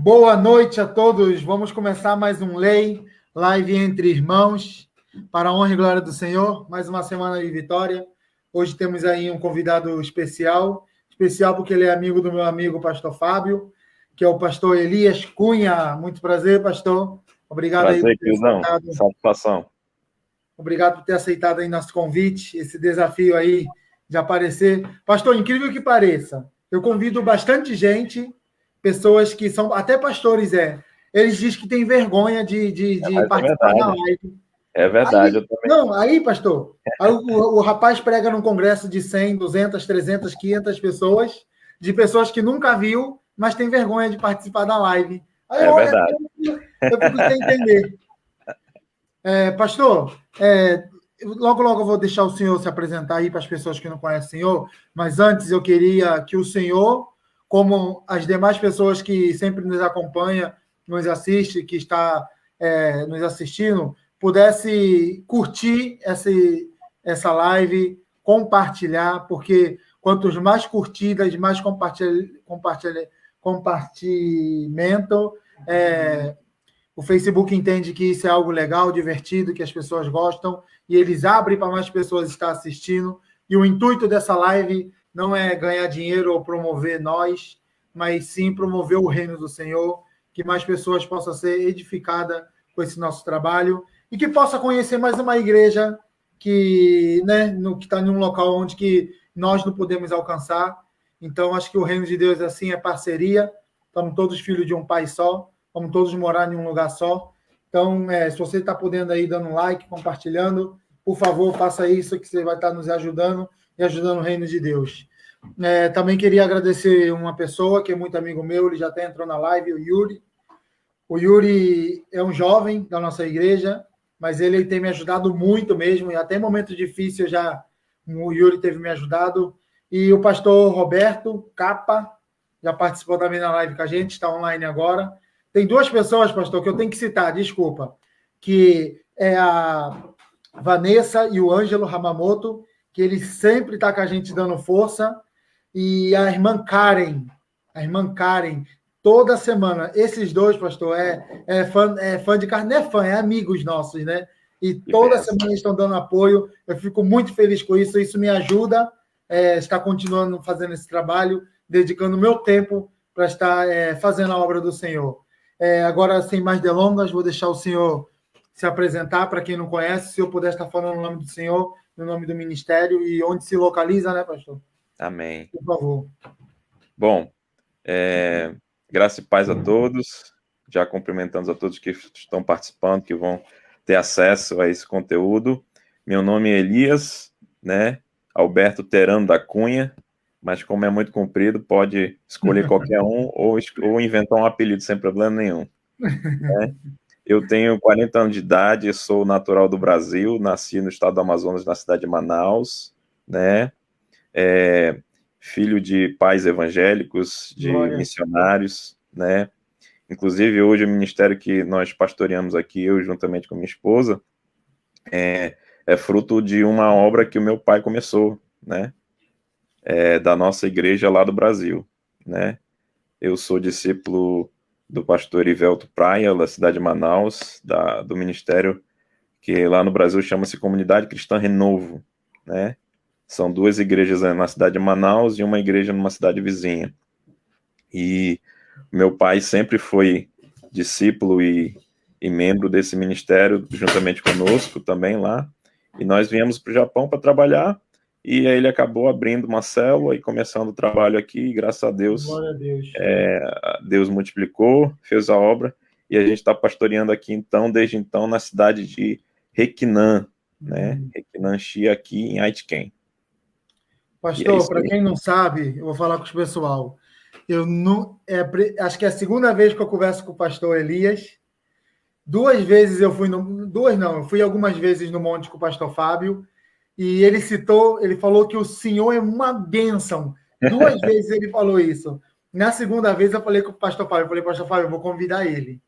Boa noite a todos. Vamos começar mais um Live entre Irmãos, para a honra e glória do Senhor. Mais uma semana de vitória. Hoje temos aí um convidado especial porque ele é amigo do meu amigo pastor Fábio, que é o pastor Elias Cunha. Muito prazer, pastor. Obrigado aí por ter aceitado. Satisfação. Obrigado por ter aceitado aí nosso convite, esse desafio aí de aparecer. Pastor, incrível que pareça, eu convido bastante gente, pessoas que são, até pastores, eles dizem que têm vergonha de participar da live. É verdade, aí, eu também. Não, aí, pastor, aí o rapaz prega num congresso de 100, 200, 300, 500 pessoas, de pessoas que nunca viu, mas tem vergonha de participar da live. Aí verdade. Eu fico sem entender. Pastor, logo eu vou deixar o senhor se apresentar aí para as pessoas que não conhecem o senhor, mas antes eu queria que o senhor, como as demais pessoas que sempre nos acompanham, nos assiste, que está nos assistindo, pudesse curtir essa live, compartilhar, porque quantos mais curtidas, mais compartimento, o Facebook entende que isso é algo legal, divertido, que as pessoas gostam, e eles abrem para mais pessoas estar assistindo. E o intuito dessa live não é ganhar dinheiro ou promover nós, mas sim promover o reino do Senhor, que mais pessoas possam ser edificadas com esse nosso trabalho e que possa conhecer mais uma igreja que está em um local onde que nós não podemos alcançar. Então, acho que o reino de Deus assim é parceria. Estamos todos filhos de um pai só. Vamos todos morar em um lugar só. Então, se você está podendo aí, dando um like, compartilhando, por favor, faça isso, que você vai estar nos ajudando e ajudando o reino de Deus. Também queria agradecer uma pessoa que é muito amigo meu, ele já até entrou na live, o Yuri. O Yuri é um jovem da nossa igreja, mas ele tem me ajudado muito mesmo, e até em momentos difíceis o Yuri teve me ajudado. E o pastor Roberto Capa já participou também na live com a gente, está online agora. Tem duas pessoas, pastor, que eu tenho que citar, desculpa, que é a Vanessa e o Ângelo Hamamoto, que ele sempre está com a gente dando força, e a irmã Karen, toda semana. Esses dois, pastor, fã de carne, não é fã, é amigos nossos, né? E toda semana eles estão dando apoio. Eu fico muito feliz com isso. Isso me ajuda a estar continuando fazendo esse trabalho, dedicando meu tempo para estar fazendo a obra do Senhor. Agora, sem mais delongas, vou deixar o senhor se apresentar para quem não conhece, se eu puder estar falando no nome do Senhor, no nome do ministério e onde se localiza, né, pastor? Amém. Por favor. Bom, graça e paz a todos, já cumprimentando a todos que estão participando, que vão ter acesso a esse conteúdo. Meu nome é Elias, né? Alberto Terano da Cunha, mas como é muito comprido, pode escolher qualquer um ou inventar um apelido sem problema nenhum. Né? Eu tenho 40 anos de idade, sou natural do Brasil, nasci no estado do Amazonas, na cidade de Manaus, né? Filho de pais evangélicos, de missionários, né? Inclusive, hoje o ministério que nós pastoreamos aqui, eu juntamente com minha esposa, é fruto de uma obra que o meu pai começou, né? Da nossa igreja lá do Brasil, né? Eu sou discípulo do pastor Ivelto Praia, da cidade de Manaus, do ministério que lá no Brasil chama-se Comunidade Cristã Renovo, né? São duas igrejas na cidade de Manaus e uma igreja numa cidade vizinha. E meu pai sempre foi discípulo e membro desse ministério, juntamente conosco também lá. E nós viemos para o Japão para trabalhar, e aí ele acabou abrindo uma célula e começando o trabalho aqui, e graças a Deus, Glória a Deus. Deus multiplicou, fez a obra, e a gente está pastoreando aqui, então, desde então, na cidade de Requinan, né? Requinan-Shi, aqui em Aitken. Pastor, para quem não sabe, eu vou falar com o pessoal. Eu não, acho que é a segunda vez que eu converso com o pastor Elias. Duas vezes eu fui eu fui algumas vezes no monte com o pastor Fábio, e ele falou que o senhor é uma bênção. Duas vezes ele falou isso. Na segunda vez eu falei com o pastor Fábio, pastor Fábio, eu vou convidar ele.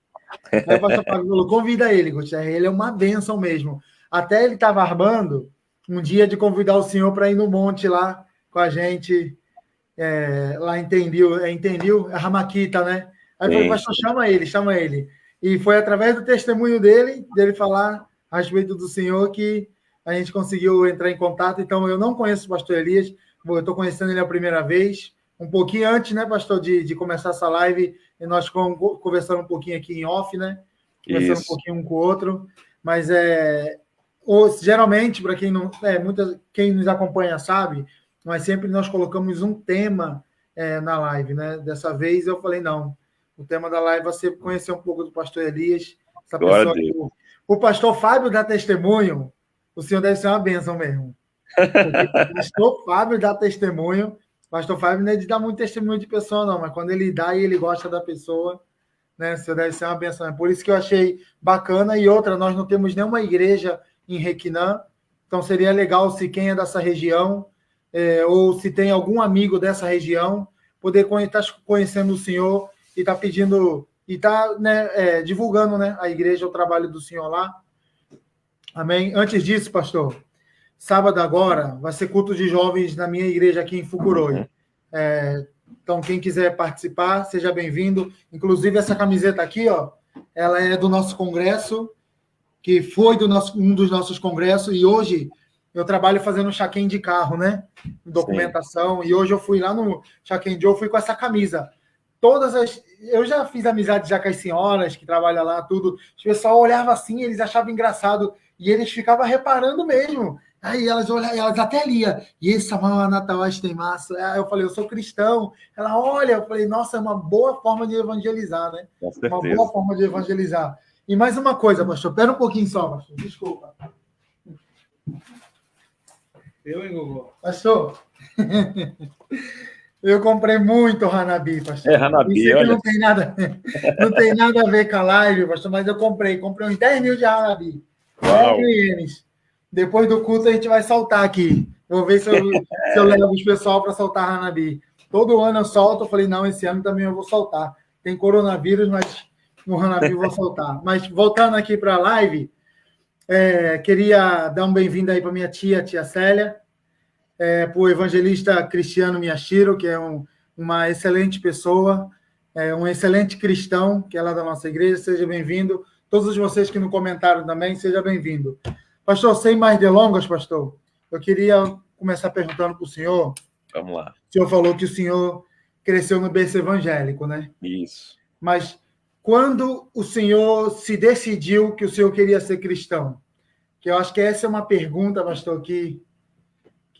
Aí o pastor Fábio falou, convida ele, Gutierrez, ele é uma bênção mesmo. Até ele estava armando um dia de convidar o senhor para ir no monte lá com a gente, lá em Entendil, é Ramaquita, né? Aí falei, pastor, chama ele. E foi através do testemunho dele falar a respeito do Senhor, que a gente conseguiu entrar em contato. Então, eu não conheço o pastor Elias, eu estou conhecendo ele a primeira vez, um pouquinho antes, né, pastor, de começar essa live, e nós conversando um pouquinho aqui em off, né, conversando um pouquinho um com o outro, mas geralmente, para quem não, quem nos acompanha sabe, mas sempre nós colocamos um tema na live, né, dessa vez eu falei, não, o tema da live vai ser conhecer um pouco do pastor Elias, essa pessoa, o pastor Fábio dá testemunho, o senhor deve ser uma bênção mesmo. Porque o pastor Fábio dá testemunho. O pastor Fábio não é de dar muito testemunho de pessoa, não, mas quando ele dá e ele gosta da pessoa, né? Você deve ser uma benção. É por isso que eu achei bacana. E outra, nós não temos nenhuma igreja em Requinã, então seria legal se quem é dessa região, ou se tem algum amigo dessa região, poder estar conhecendo o Senhor e estar pedindo, e estar, né, divulgando, né, a igreja, o trabalho do Senhor lá. Amém? Antes disso, pastor, sábado agora vai ser culto de jovens na minha igreja aqui em Fukuroi. Então, quem quiser participar, seja bem-vindo. Inclusive, essa camiseta aqui, ó, ela é do nosso congresso, que foi um dos nossos congressos, e hoje eu trabalho fazendo check-in de carro, né? Documentação. Sim. E hoje eu fui lá no check-in eu fui com essa camisa. Eu já fiz amizade já com as senhoras que trabalham lá, tudo. O pessoal olhava assim, eles achavam engraçado, e eles ficavam reparando mesmo. Aí elas olhavam, elas até lia. E essa mama Natal tem massa. Aí eu falei, eu sou cristão. Ela olha, eu falei, nossa, é uma boa forma de evangelizar, né? Com certeza. Uma boa forma de evangelizar. E mais uma coisa, pastor, pera um pouquinho só, pastor, desculpa. Hein, Gugu? Pastor, eu comprei muito Hanabi, pastor. Hanabi, olha. Não tem nada a ver com a live, pastor, mas eu comprei uns 10 mil de Hanabi. 10 mil ienes. Depois do culto a gente vai soltar aqui. Vou ver se eu levo os pessoal para soltar Hanabi. Todo ano eu solto, eu falei, não, esse ano também eu vou soltar. Tem coronavírus, mas no Hanabi eu vou soltar. Mas voltando aqui para a live, queria dar um bem-vindo aí para minha tia Célia, para o evangelista Cristiano Miyashiro, que é uma excelente pessoa, um excelente cristão, que é lá da nossa igreja. Seja bem-vindo. Todos vocês que no comentaram também, seja bem-vindo. Pastor, sem mais delongas, pastor, eu queria começar perguntando para o senhor. Vamos lá. O senhor falou que o senhor cresceu no berço evangélico, né? Isso. Mas quando o senhor se decidiu que o senhor queria ser cristão? Que eu acho que essa é uma pergunta, pastor, que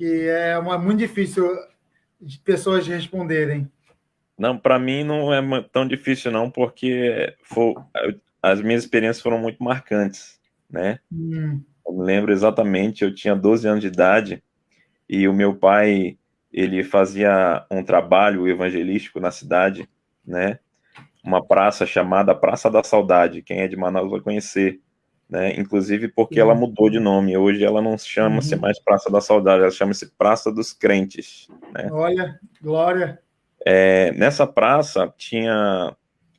é muito difícil de pessoas responderem. Não, para mim não é tão difícil não, porque as minhas experiências foram muito marcantes, né? Eu me lembro exatamente, eu tinha 12 anos de idade e o meu pai, ele fazia um trabalho evangelístico na cidade, né? Uma praça chamada Praça da Saudade, quem é de Manaus vai conhecer, né? Inclusive porque ela mudou de nome, hoje ela não chama-se mais Praça da Saudade, ela chama-se Praça dos Crentes, né? Olha, glória! Nessa praça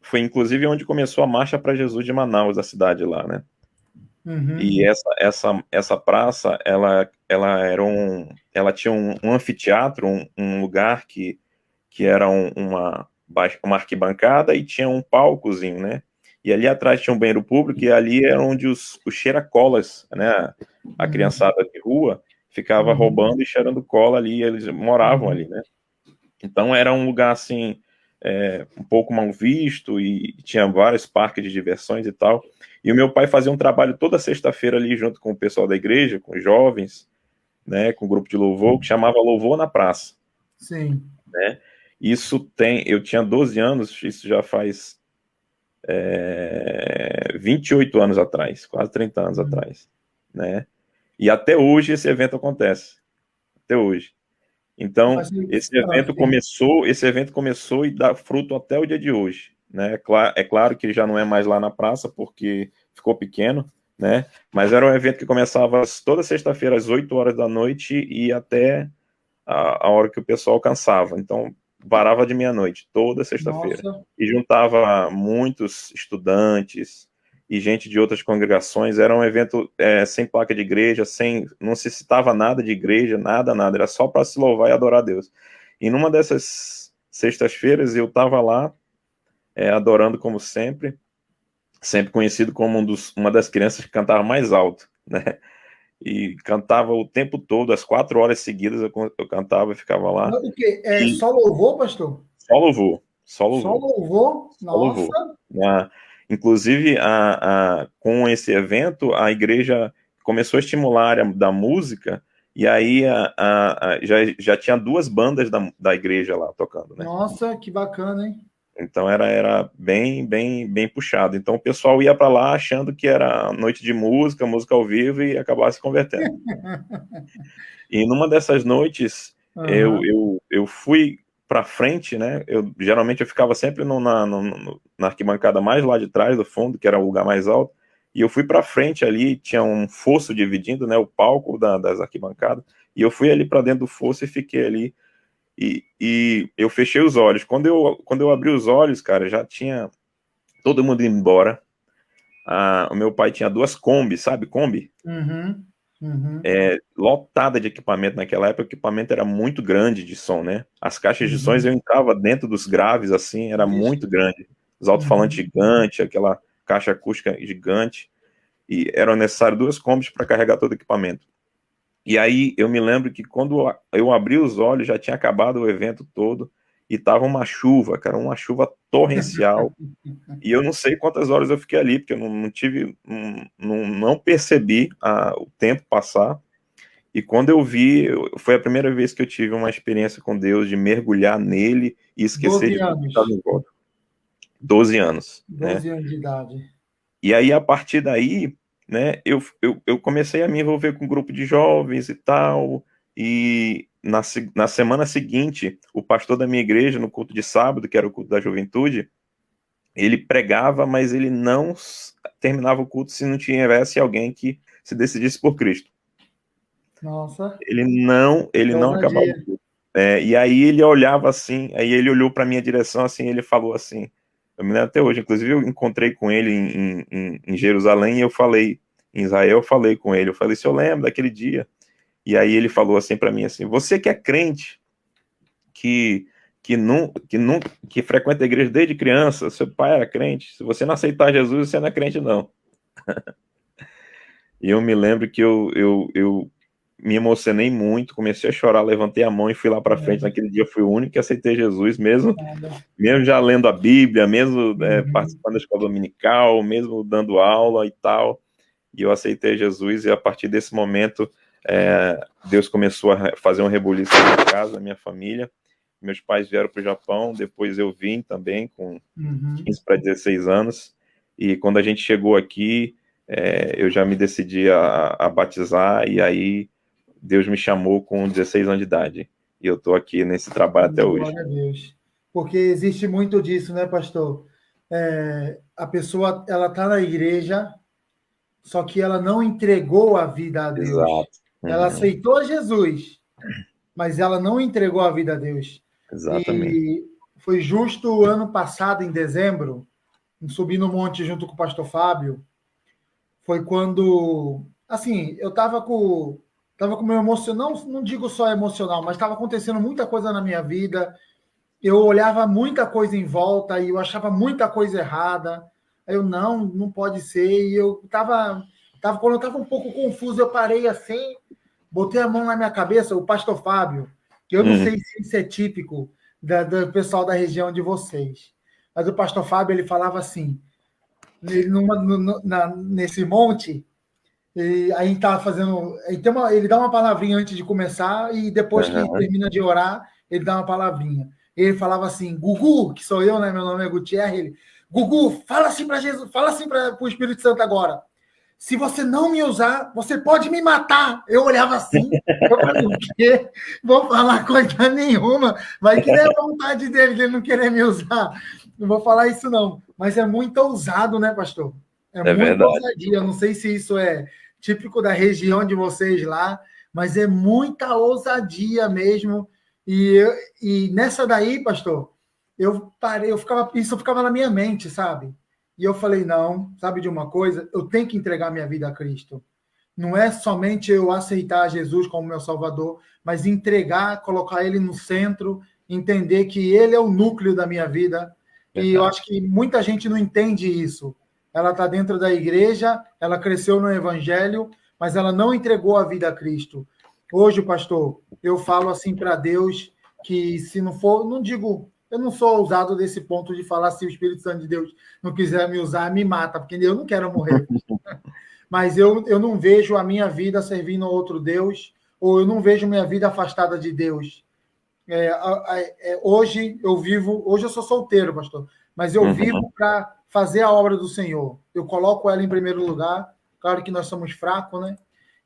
foi inclusive onde começou a Marcha para Jesus de Manaus, a cidade lá, né? E essa praça, ela tinha um anfiteatro, um lugar que era uma arquibancada e tinha um palcozinho, né? E ali atrás tinha um banheiro público e ali era onde os cheira-colas, né? A criançada de rua ficava roubando e cheirando cola ali, eles moravam ali, né? Então era um lugar assim, um pouco mal visto e tinha vários parques de diversões e tal. E o meu pai fazia um trabalho toda sexta-feira ali junto com o pessoal da igreja, com os jovens, né, com o grupo de louvor, que chamava Louvor na Praça. Sim. Né? Eu tinha 12 anos, isso já faz 28 anos atrás, quase 30 anos atrás, né? E até hoje esse evento acontece, até hoje. Então, esse evento começou e dá fruto até o dia de hoje, né? É claro que já não é mais lá na praça, porque ficou pequeno, né? Mas era um evento que começava toda sexta-feira às 8 horas da noite e até a hora que o pessoal cansava. Então, varava de meia-noite, toda sexta-feira. E juntava muitos estudantes e gente de outras congregações. Era um evento sem placa de igreja, não se citava nada de igreja, nada, era só para se louvar e adorar a Deus. E numa dessas sextas-feiras eu estava lá adorando como sempre conhecido como uma das crianças que cantava mais alto, né? E cantava o tempo todo, às 4 horas seguidas eu cantava e ficava lá. Não, porque só louvor, pastor? Só louvor. Só Só louvor. louvor? Só louvor. Nossa! Inclusive, com esse evento, a igreja começou a estimular a área da música, e aí já tinha 2 bandas da igreja lá tocando, né? Nossa, que bacana, hein? Então era bem, bem, bem puxado. Então o pessoal ia para lá achando que era noite de música ao vivo, e acabava se convertendo. E numa dessas noites, eu fui para frente, né? Geralmente eu ficava sempre na arquibancada mais lá de trás do fundo, que era o lugar mais alto, e eu fui para frente ali, tinha um fosso dividindo, né, o palco das arquibancadas, e eu fui ali para dentro do fosso e fiquei ali, e eu fechei os olhos. Quando eu abri os olhos, cara, já tinha todo mundo indo embora. O meu pai tinha 2 Kombi, sabe, Kombi? Lotada de equipamento naquela época. O equipamento era muito grande de som, né? As caixas de sons, eu entrava dentro dos graves, assim, era muito grande. Os alto-falantes gigantes, aquela caixa acústica gigante, e eram necessárias 2 Kombis para carregar todo o equipamento. E aí eu me lembro que quando eu abri os olhos, já tinha acabado o evento todo, e tava uma chuva, cara, uma chuva torrencial. E eu não sei quantas horas eu fiquei ali, porque eu não percebi o tempo passar. E quando eu vi, foi a primeira vez que eu tive uma experiência com Deus, de mergulhar nele e esquecer de tudo que estava em volta. 12 anos. 12 anos de idade. E aí, a partir daí, né, eu comecei a me envolver com um grupo de jovens e tal, e na semana seguinte, o pastor da minha igreja, no culto de sábado, que era o culto da juventude, ele pregava, mas ele não terminava o culto se não tivesse alguém que se decidisse por Cristo. Nossa. Ele não acabava o culto. E aí ele olhava assim, aí ele olhou para minha direção assim, ele falou assim, eu me lembro até hoje, inclusive eu encontrei com ele em Jerusalém, e eu falei, em Israel, eu falei com ele, eu falei, se eu lembro daquele dia. E aí ele falou assim para mim assim, você que é crente, que frequenta a igreja desde criança, seu pai era crente, se você não aceitar Jesus, você não é crente não. E eu me lembro que eu me emocionei muito, comecei a chorar, levantei a mão e fui lá para frente. Naquele dia eu fui o único que aceitei Jesus, mesmo já lendo a Bíblia, mesmo participando da escola dominical, mesmo dando aula e tal, e eu aceitei Jesus. E a partir desse momento, Deus começou a fazer um rebuliço na minha casa, na minha família. Meus pais vieram para o Japão, depois eu vim também com 15 para 16 anos, e quando a gente chegou aqui, eu já me decidi a batizar, e aí Deus me chamou com 16 anos de idade, e eu estou aqui nesse trabalho até hoje. Glória a Deus. Porque existe muito disso, né, pastor? A pessoa, ela está na igreja, só que ela não entregou a vida a Deus. Exato. Ela aceitou Jesus, mas ela não entregou a vida a Deus. Exatamente. E foi justo o ano passado, em dezembro, subi no monte junto com o pastor Fábio, foi quando, assim, eu estava com meu emocional, não digo só emocional, mas estava acontecendo muita coisa na minha vida, eu olhava muita coisa em volta e eu achava muita coisa errada, aí eu, não pode ser, e eu quando eu estava um pouco confuso, eu parei assim, botei a mão na minha cabeça, o pastor Fábio, que eu não sei se isso é típico do pessoal da região de vocês, mas o pastor Fábio, ele falava assim, nesse monte, e aí estava fazendo, ele dá uma palavrinha antes de começar, e depois que termina de orar, ele dá uma palavrinha. Ele falava assim, Gugu, que sou eu, né? Meu nome é Gutierrez, ele, Gugu, fala assim para Jesus, fala assim para o Espírito Santo agora. Se você não me usar, você pode me matar. Eu olhava assim, eu falei, o quê? Vou falar coisa nenhuma. Vai que é a vontade dele de ele não querer me usar. Não vou falar isso, não. Mas é muito ousado, né, pastor? É muita verdade. ousadia. Eu não sei se isso é típico da região de vocês lá, mas é muita ousadia mesmo. E nessa daí, pastor, isso ficava na minha mente, sabe? E eu falei, não, sabe de uma coisa? Eu tenho que entregar minha vida a Cristo. Não é somente eu aceitar Jesus como meu Salvador, mas entregar, colocar Ele no centro, entender que Ele é o núcleo da minha vida. E eu acho que muita gente não entende isso. Ela está dentro da igreja, ela cresceu no evangelho, mas ela não entregou a vida a Cristo. Hoje, pastor, eu falo assim para Deus que se não for, não digo, eu não sou ousado desse ponto de falar se o Espírito Santo de Deus não quiser me usar, me mata, porque eu não quero morrer. Mas eu não vejo a minha vida servindo a outro Deus, ou eu não vejo minha vida afastada de Deus. Hoje eu sou solteiro, pastor, mas eu vivo para fazer a obra do Senhor. Eu coloco ela em primeiro lugar, claro que nós somos fracos, né?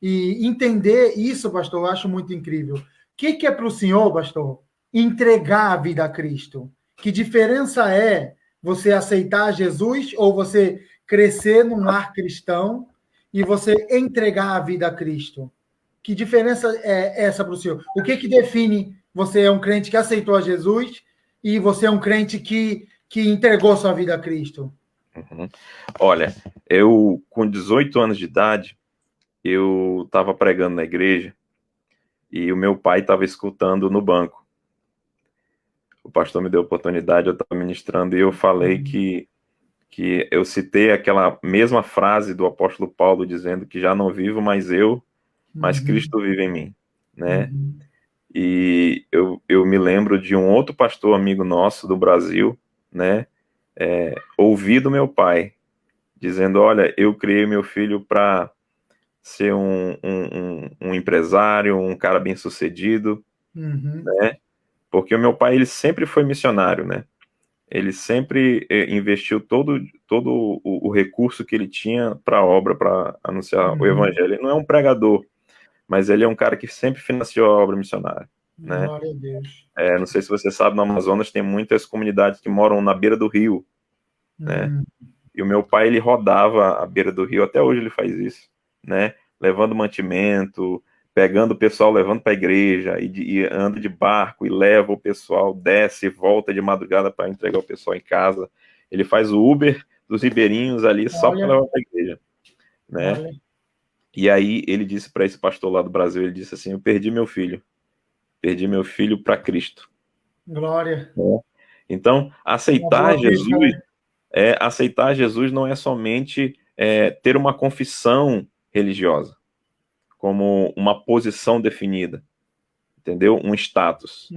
E entender isso, pastor, eu acho muito incrível. O que é para o senhor, pastor, entregar a vida a Cristo? Que diferença é você aceitar Jesus ou você crescer num lar cristão e você entregar a vida a Cristo? Que diferença é essa para o senhor? O que define você é um crente que aceitou a Jesus e você é um crente que entregou sua vida a Cristo? Olha, eu com 18 anos de idade, eu estava pregando na igreja e o meu pai estava escutando no banco. O pastor me deu a oportunidade, eu estava ministrando e eu falei que eu citei aquela mesma frase do apóstolo Paulo dizendo que já não vivo mais eu, mas Cristo vive em mim, né? E eu me lembro de um outro pastor amigo nosso do Brasil, né? Ouvi do meu pai dizendo, olha, eu criei meu filho para ser um empresário, um cara bem sucedido, né? Porque o meu pai, ele sempre foi missionário, né? Ele sempre investiu todo o recurso que ele tinha para a obra, para anunciar o evangelho. Ele não é um pregador, mas ele é um cara que sempre financiou a obra missionária, né? Glória a Deus. Não sei se você sabe, no Amazonas tem muitas comunidades que moram na beira do rio, né? E o meu pai, ele rodava à beira do rio, até hoje ele faz isso, né? Levando mantimento, pegando o pessoal, levando para a igreja, e anda de barco e leva o pessoal, desce e volta de madrugada para entregar o pessoal em casa. Ele faz o Uber dos ribeirinhos ali só para levar para a igreja, né? Olha. E aí ele disse para esse pastor lá do Brasil, ele disse assim, eu perdi meu filho para Cristo. Glória. Então, aceitar Jesus não é somente ter uma confissão religiosa, como uma posição definida, entendeu? Um status.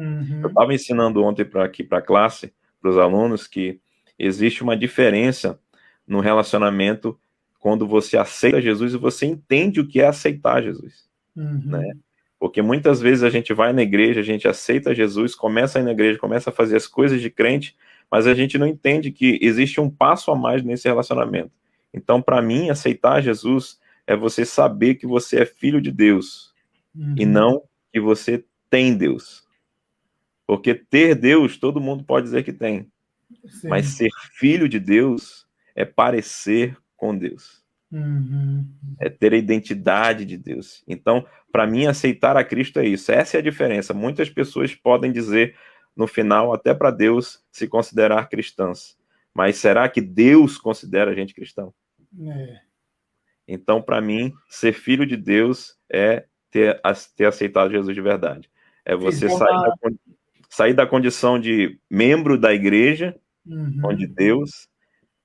Eu estava ensinando ontem aqui para a classe, para os alunos, que existe uma diferença no relacionamento quando você aceita Jesus e você entende o que é aceitar Jesus, né? Porque muitas vezes a gente vai na igreja, a gente aceita Jesus, começa a ir na igreja, começa a fazer as coisas de crente, mas a gente não entende que existe um passo a mais nesse relacionamento. Então, para mim, aceitar Jesus é você saber que você é filho de Deus e não que você tem Deus. Porque ter Deus, todo mundo pode dizer que tem. Sim. Mas ser filho de Deus é parecer com Deus. É ter a identidade de Deus. Então, para mim, aceitar a Cristo é isso. Essa é a diferença. Muitas pessoas podem dizer, no final, até para Deus se considerar cristãs. Mas será que Deus considera a gente cristão? Então, para mim, ser filho de Deus é ter aceitado Jesus de verdade. É você sair da condição de membro da igreja, onde Deus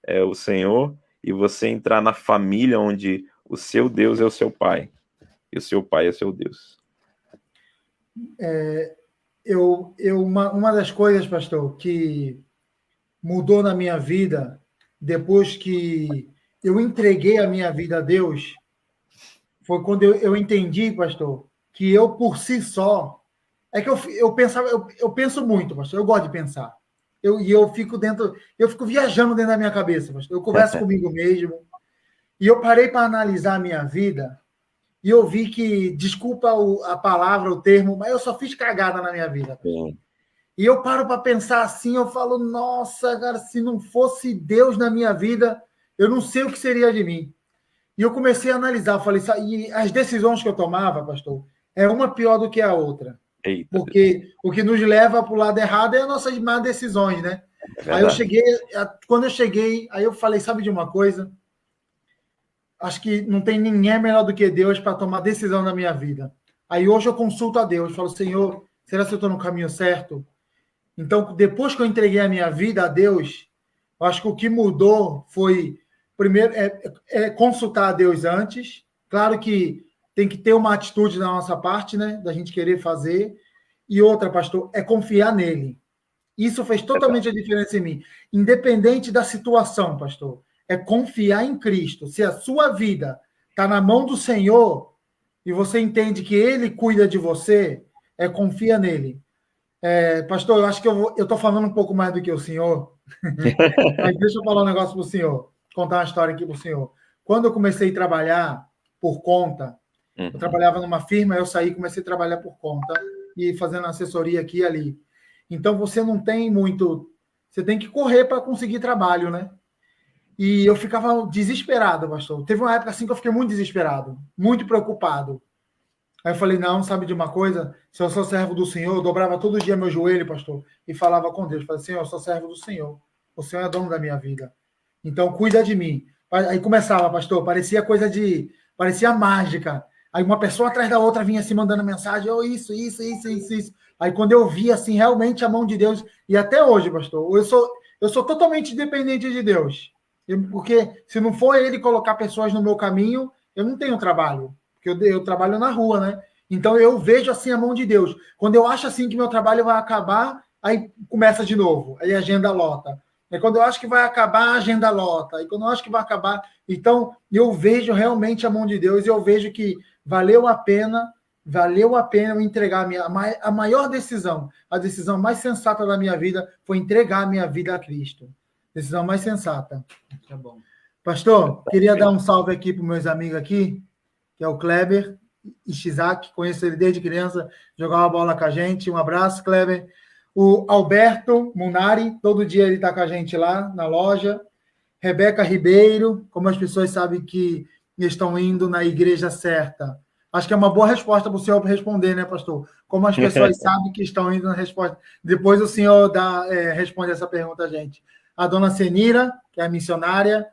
é o Senhor, e você entrar na família onde o seu Deus é o seu pai, e o seu pai é o seu Deus. Uma das coisas, pastor, que mudou na minha vida, depois que eu entreguei a minha vida a Deus, foi quando eu entendi, pastor, que eu, por si só, é que eu pensava, eu penso muito, pastor, eu gosto de pensar. Eu fico viajando dentro da minha cabeça, pastor. Eu converso comigo mesmo. E eu parei para analisar a minha vida e eu vi que, desculpa a palavra, o termo, mas eu só fiz cagada na minha vida. Sim. E eu paro para pensar assim, eu falo, nossa, cara, se não fosse Deus na minha vida, eu não sei o que seria de mim. E eu comecei a analisar, eu falei, e as decisões que eu tomava, pastor, é uma pior do que a outra. Eita, porque o que nos leva para o lado errado é as nossas más decisões, né? Aí quando eu cheguei, aí eu falei, sabe de uma coisa? Acho que não tem ninguém melhor do que Deus para tomar decisão na minha vida. Aí hoje eu consulto a Deus, falo, Senhor, será que eu estou no caminho certo? Então, depois que eu entreguei a minha vida a Deus, Eu acho que o que mudou foi, primeiro, consultar a Deus antes. Claro que tem que ter uma atitude da nossa parte, né? Da gente querer fazer. E outra, pastor, é confiar nele. Isso fez totalmente a diferença em mim. Independente da situação, pastor, é confiar em Cristo. Se a sua vida está na mão do Senhor e você entende que Ele cuida de você, confia nele. Pastor, eu acho que eu estou falando um pouco mais do que o senhor, mas deixa eu falar um negócio para o senhor, contar uma história aqui para o senhor. Quando eu comecei a trabalhar por conta, eu trabalhava numa firma, eu saí e comecei a trabalhar por conta e fazendo assessoria aqui e ali. Então, você não tem muito... Você tem que correr para conseguir trabalho, né? E eu ficava desesperado, pastor. Teve uma época assim que eu fiquei muito desesperado, muito preocupado. Aí eu falei, não, sabe de uma coisa? Se eu sou servo do Senhor, eu dobrava todo dia meu joelho, pastor, e falava com Deus. Falei, Senhor, eu sou servo do Senhor. O Senhor é dono da minha vida. Então, cuida de mim. Aí começava, pastor, parecia mágica. Aí uma pessoa atrás da outra vinha assim, mandando mensagem, isso. Aí quando eu vi, assim, realmente a mão de Deus, e até hoje, pastor, eu sou totalmente dependente de Deus. Porque se não for Ele colocar pessoas no meu caminho, eu não tenho trabalho. Porque eu trabalho na rua, né? Então eu vejo assim a mão de Deus. Quando eu acho assim que meu trabalho vai acabar, aí começa de novo, aí a agenda lota. Aí quando eu acho que vai acabar, a agenda lota. Aí quando eu acho que vai acabar, então eu vejo realmente a mão de Deus e eu vejo que valeu a pena eu entregar a maior decisão, a decisão mais sensata da minha vida foi entregar a minha vida a Cristo. Decisão mais sensata. Tá bom. Pastor, queria dar um salve aqui para os meus amigos aqui, que é o Kleber Ishizaki, conheço ele desde criança, jogava bola com a gente. Um abraço, Kleber. O Alberto Munari, todo dia ele está com a gente lá na loja. Rebeca Ribeiro, como as pessoas sabem que estão indo na igreja certa. Acho que é uma boa resposta para o senhor responder, né, pastor? Como as pessoas sabem que estão indo na resposta. Depois o senhor responde essa pergunta a gente. A dona Senira, que é a missionária,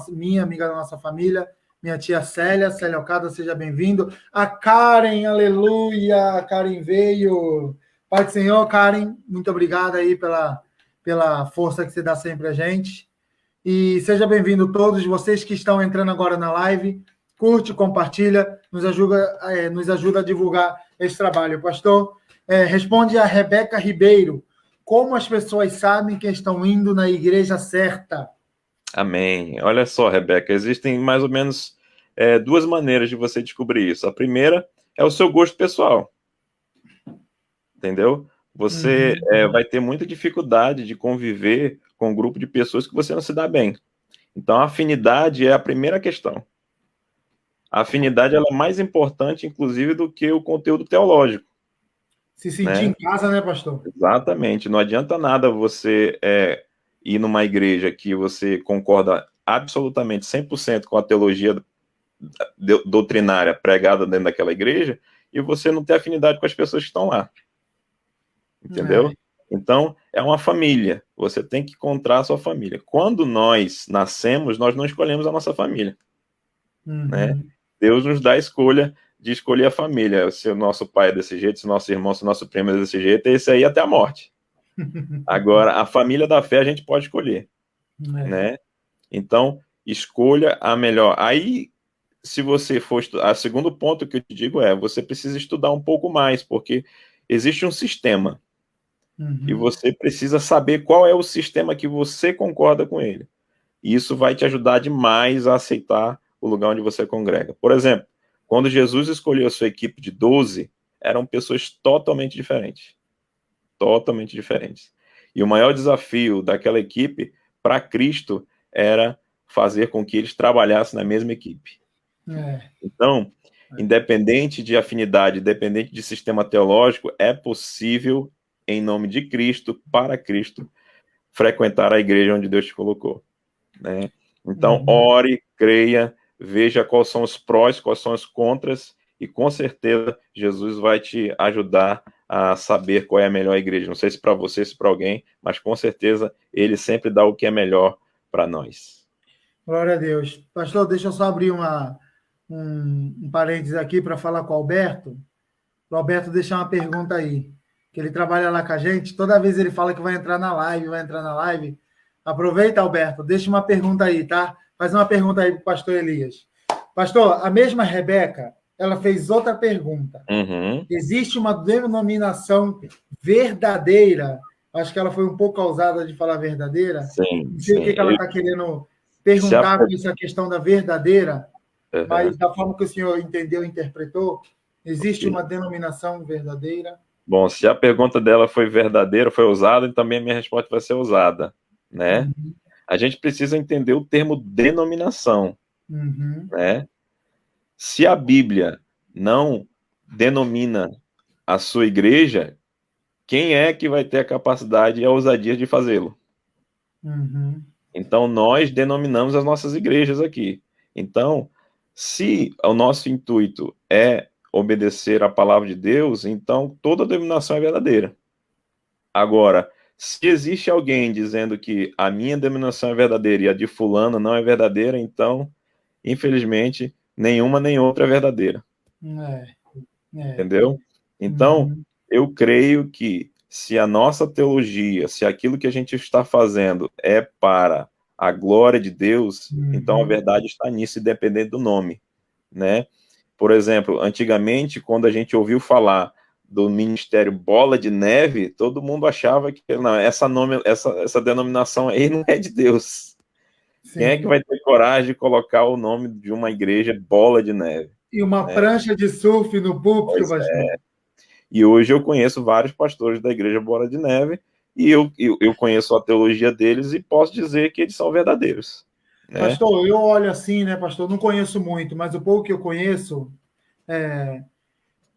minha amiga da nossa família. Minha tia Célia Okada, seja bem-vindo. A Karen, aleluia, a Karen veio. Pai do Senhor, Karen, muito obrigado aí pela força que você dá sempre a gente. E seja bem-vindo todos vocês que estão entrando agora na live. Curte, compartilha, nos ajuda a divulgar esse trabalho. Pastor, responde a Rebeca Ribeiro. Como as pessoas sabem que estão indo na igreja certa? Amém. Olha só, Rebeca, existem mais ou menos duas maneiras de você descobrir isso. A primeira é o seu gosto pessoal. Entendeu? Você vai ter muita dificuldade de conviver com um grupo de pessoas que você não se dá bem. Então, a afinidade é a primeira questão. A afinidade ela é mais importante, inclusive, do que o conteúdo teológico. Se sentir em casa, né, pastor? Exatamente. Não adianta nada você ir numa igreja que você concorda absolutamente 100% com a teologia doutrinária pregada dentro daquela igreja e você não ter afinidade com as pessoas que estão lá. Entendeu? Então, é uma família. Você tem que encontrar a sua família. Quando nós nascemos, nós não escolhemos a nossa família. Né? Deus nos dá a escolha de escolher a família. Se o nosso pai é desse jeito, se o nosso irmão, se o nosso primo é desse jeito, esse aí até a morte. Agora, a família da fé a gente pode escolher. Né? Então, escolha a melhor. Aí, se você for estudar, o segundo ponto que eu te digo você precisa estudar um pouco mais, porque existe um sistema. E você precisa saber qual é o sistema que você concorda com ele. E isso vai te ajudar demais a aceitar o lugar onde você congrega. Por exemplo, quando Jesus escolheu a sua equipe de 12, eram pessoas totalmente diferentes. Totalmente diferentes. E o maior desafio daquela equipe para Cristo era fazer com que eles trabalhassem na mesma equipe. Então, independente de afinidade, independente de sistema teológico, é possível, em nome de Cristo, para Cristo, frequentar a igreja onde Deus te colocou. Né? Então, ore, creia, veja quais são os prós, quais são os contras, e com certeza Jesus vai te ajudar a saber qual é a melhor igreja. Não sei se para você, se para alguém, mas com certeza ele sempre dá o que é melhor para nós. Glória a Deus. Pastor, deixa eu só abrir um parênteses aqui para falar com o Alberto. O Alberto deixar uma pergunta aí, que ele trabalha lá com a gente. Toda vez ele fala que vai entrar na live, Aproveita, Alberto, deixa uma pergunta aí, tá? Faz uma pergunta aí para o pastor Elias. Pastor, a mesma Rebeca, ela fez outra pergunta. Uhum. Existe uma denominação verdadeira? Acho que ela foi um pouco ousada de falar verdadeira. Sim, Não sei o que ela está querendo perguntar com essa questão da verdadeira, mas da forma que o senhor entendeu, interpretou, existe uma denominação verdadeira? Bom, se a pergunta dela foi verdadeira, foi ousada, também a minha resposta vai ser ousada, né? Uhum. A gente precisa entender o termo denominação, né? Se a Bíblia não denomina a sua igreja, quem é que vai ter a capacidade e a ousadia de fazê-lo? Então, nós denominamos as nossas igrejas aqui. Então, se o nosso intuito é obedecer à palavra de Deus, então toda denominação é verdadeira. Agora, se existe alguém dizendo que a minha denominação é verdadeira e a de fulano não é verdadeira, então, infelizmente, nenhuma nem outra é verdadeira. Entendeu? Então, eu creio que se a nossa teologia, se aquilo que a gente está fazendo é para a glória de Deus, então a verdade está nisso, independente do nome, né? Por exemplo, antigamente, quando a gente ouviu falar do ministério Bola de Neve, todo mundo achava que não, essa denominação aí não é de Deus. Sim. Quem é que vai ter coragem de colocar o nome de uma igreja Bola de Neve? E uma prancha de surf no púlpito, pastor. E hoje eu conheço vários pastores da igreja Bola de Neve e eu conheço a teologia deles e posso dizer que eles são verdadeiros. Né? Pastor, eu olho assim, né, pastor? Não conheço muito, mas o pouco que eu conheço,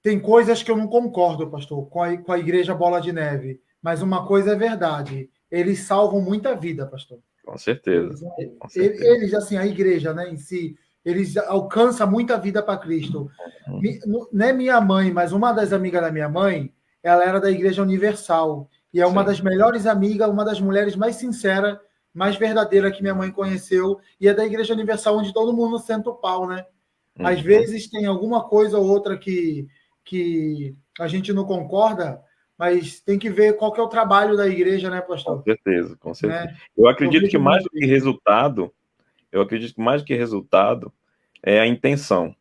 tem coisas que eu não concordo, pastor, com a igreja Bola de Neve. Mas uma coisa é verdade, eles salvam muita vida, pastor. Com certeza. Eles assim, a igreja, né, em si, eles alcançam muita vida para Cristo. Não é minha mãe, mas uma das amigas da minha mãe, ela era da Igreja Universal. E é uma das melhores amigas, uma das mulheres mais sinceras, mais verdadeira que minha mãe conheceu. E é da Igreja Universal, onde todo mundo senta o pau, né? Às vezes tem alguma coisa ou outra que a gente não concorda, mas tem que ver qual que é o trabalho da igreja, né, pastor? Com certeza, com certeza. Né? Eu acredito que mais do que resultado, é a intenção.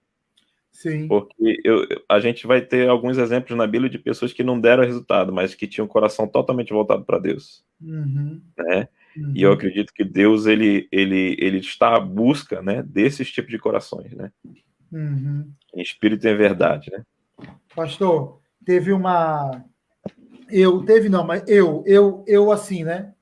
Sim. Porque a gente vai ter alguns exemplos na Bíblia de pessoas que não deram resultado, mas que tinham o coração totalmente voltado para Deus. Né? E eu acredito que Deus ele está à busca, né, desses tipos de corações, né? Em espírito e em verdade, né? Pastor, teve uma... Eu assim, né?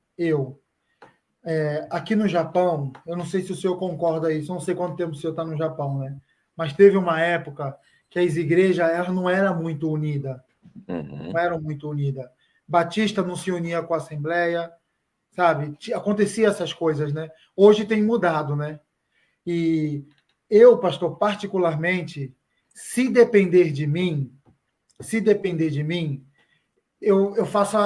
Aqui no Japão, eu não sei se o senhor concorda isso, não sei quanto tempo o senhor está no Japão, né? Mas teve uma época que as igrejas elas não eram muito unidas. Não eram muito unidas. Batista não se unia com a Assembleia, sabe? Acontecia essas coisas, né? Hoje tem mudado, né? E eu, pastor, particularmente, se depender de mim, eu faço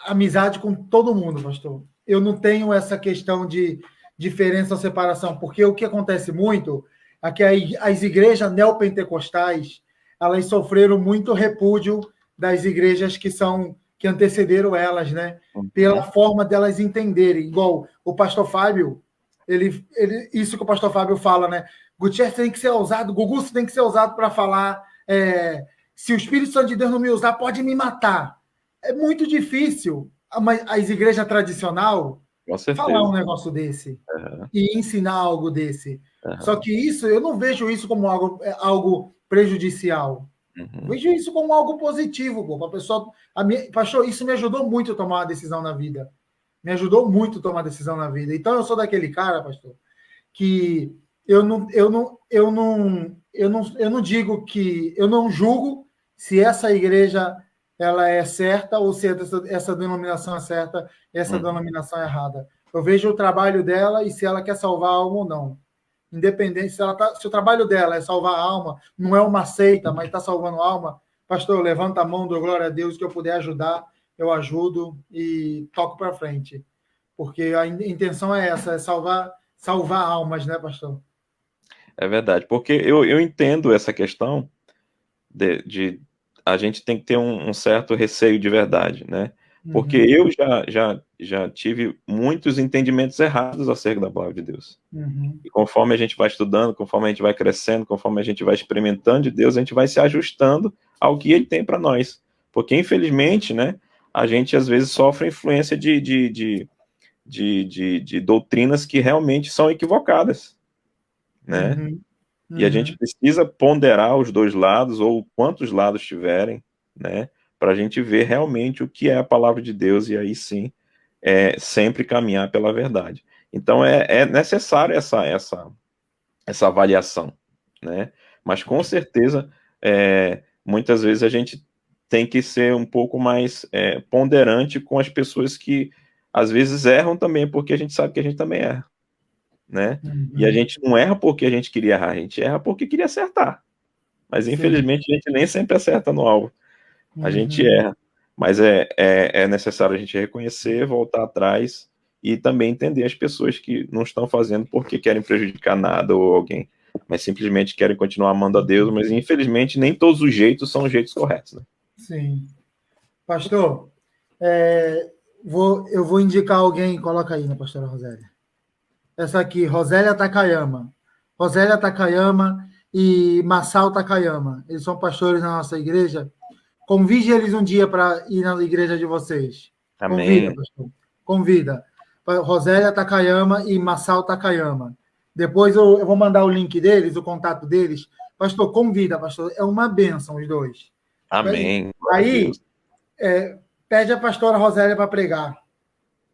amizade com todo mundo, pastor. Eu não tenho essa questão de diferença ou separação, porque o que acontece muito é que as igrejas neopentecostais, elas sofreram muito repúdio das igrejas que antecederam elas, né? Pela forma delas entenderem. Igual o pastor Fábio, isso que o pastor Fábio fala, né? Gutierrez tem que ser ousado, Gugu tem que ser ousado para falar. Se o Espírito Santo de Deus não me usar, pode me matar. É muito difícil as igrejas tradicionais falar um negócio desse e ensinar algo desse. Só que isso, eu não vejo isso como algo prejudicial. Vejo isso como algo positivo, pô, para a pessoa. Pastor, isso me ajudou muito a tomar uma decisão na vida. Me ajudou muito a tomar decisão na vida. Então, eu sou daquele cara, pastor, que eu não digo que eu não julgo se essa igreja ela é certa ou se essa denominação é certa, essa denominação é errada. Eu vejo o trabalho dela e se ela quer salvar a alma ou não. Independente, se o trabalho dela é salvar a alma, não é uma seita, mas está salvando a alma, pastor, levanta a mão, dou glória a Deus, que eu puder ajudar, eu ajudo e toco para frente. Porque a intenção é essa, é salvar almas, né, pastor? É verdade, porque eu entendo essa questão de a gente tem que ter um certo receio de verdade, né? Porque eu já tive muitos entendimentos errados acerca da palavra de Deus. E conforme a gente vai estudando, conforme a gente vai crescendo, conforme a gente vai experimentando de Deus, a gente vai se ajustando ao que ele tem para nós. Porque, infelizmente, né, a gente às vezes sofre influência de doutrinas que realmente são equivocadas, né? E a gente precisa ponderar os dois lados, ou quantos lados tiverem, né? Para a gente ver realmente o que é a palavra de Deus, e aí sim, sempre caminhar pela verdade. Então, é necessário essa avaliação, né? Mas, com certeza, muitas vezes a gente tem que ser um pouco mais ponderante com as pessoas que, às vezes, erram também, porque a gente sabe que a gente também erra, né? E a gente não erra porque a gente queria errar, a gente erra porque queria acertar. Mas, infelizmente, a gente nem sempre acerta no alvo. A gente erra, mas é necessário a gente reconhecer, voltar atrás e também entender as pessoas que não estão fazendo porque querem prejudicar nada ou alguém, mas simplesmente querem continuar amando a Deus, mas infelizmente nem todos os jeitos são os jeitos corretos, né? Sim. Pastor, eu vou indicar alguém, coloca aí, né, pastora Rosélia? Essa aqui, Rosélia Takayama. Rosélia Takayama e Masao Takayama. Eles são pastores na nossa igreja. Convide eles um dia para ir na igreja de vocês. Amém. Convida, pastor. Convida. Rosélia Takayama e Masao Takayama. Depois eu vou mandar o link deles, o contato deles. Pastor, convida, pastor. É uma bênção os dois. Amém. Aí, pede a pastora Rosélia para pregar.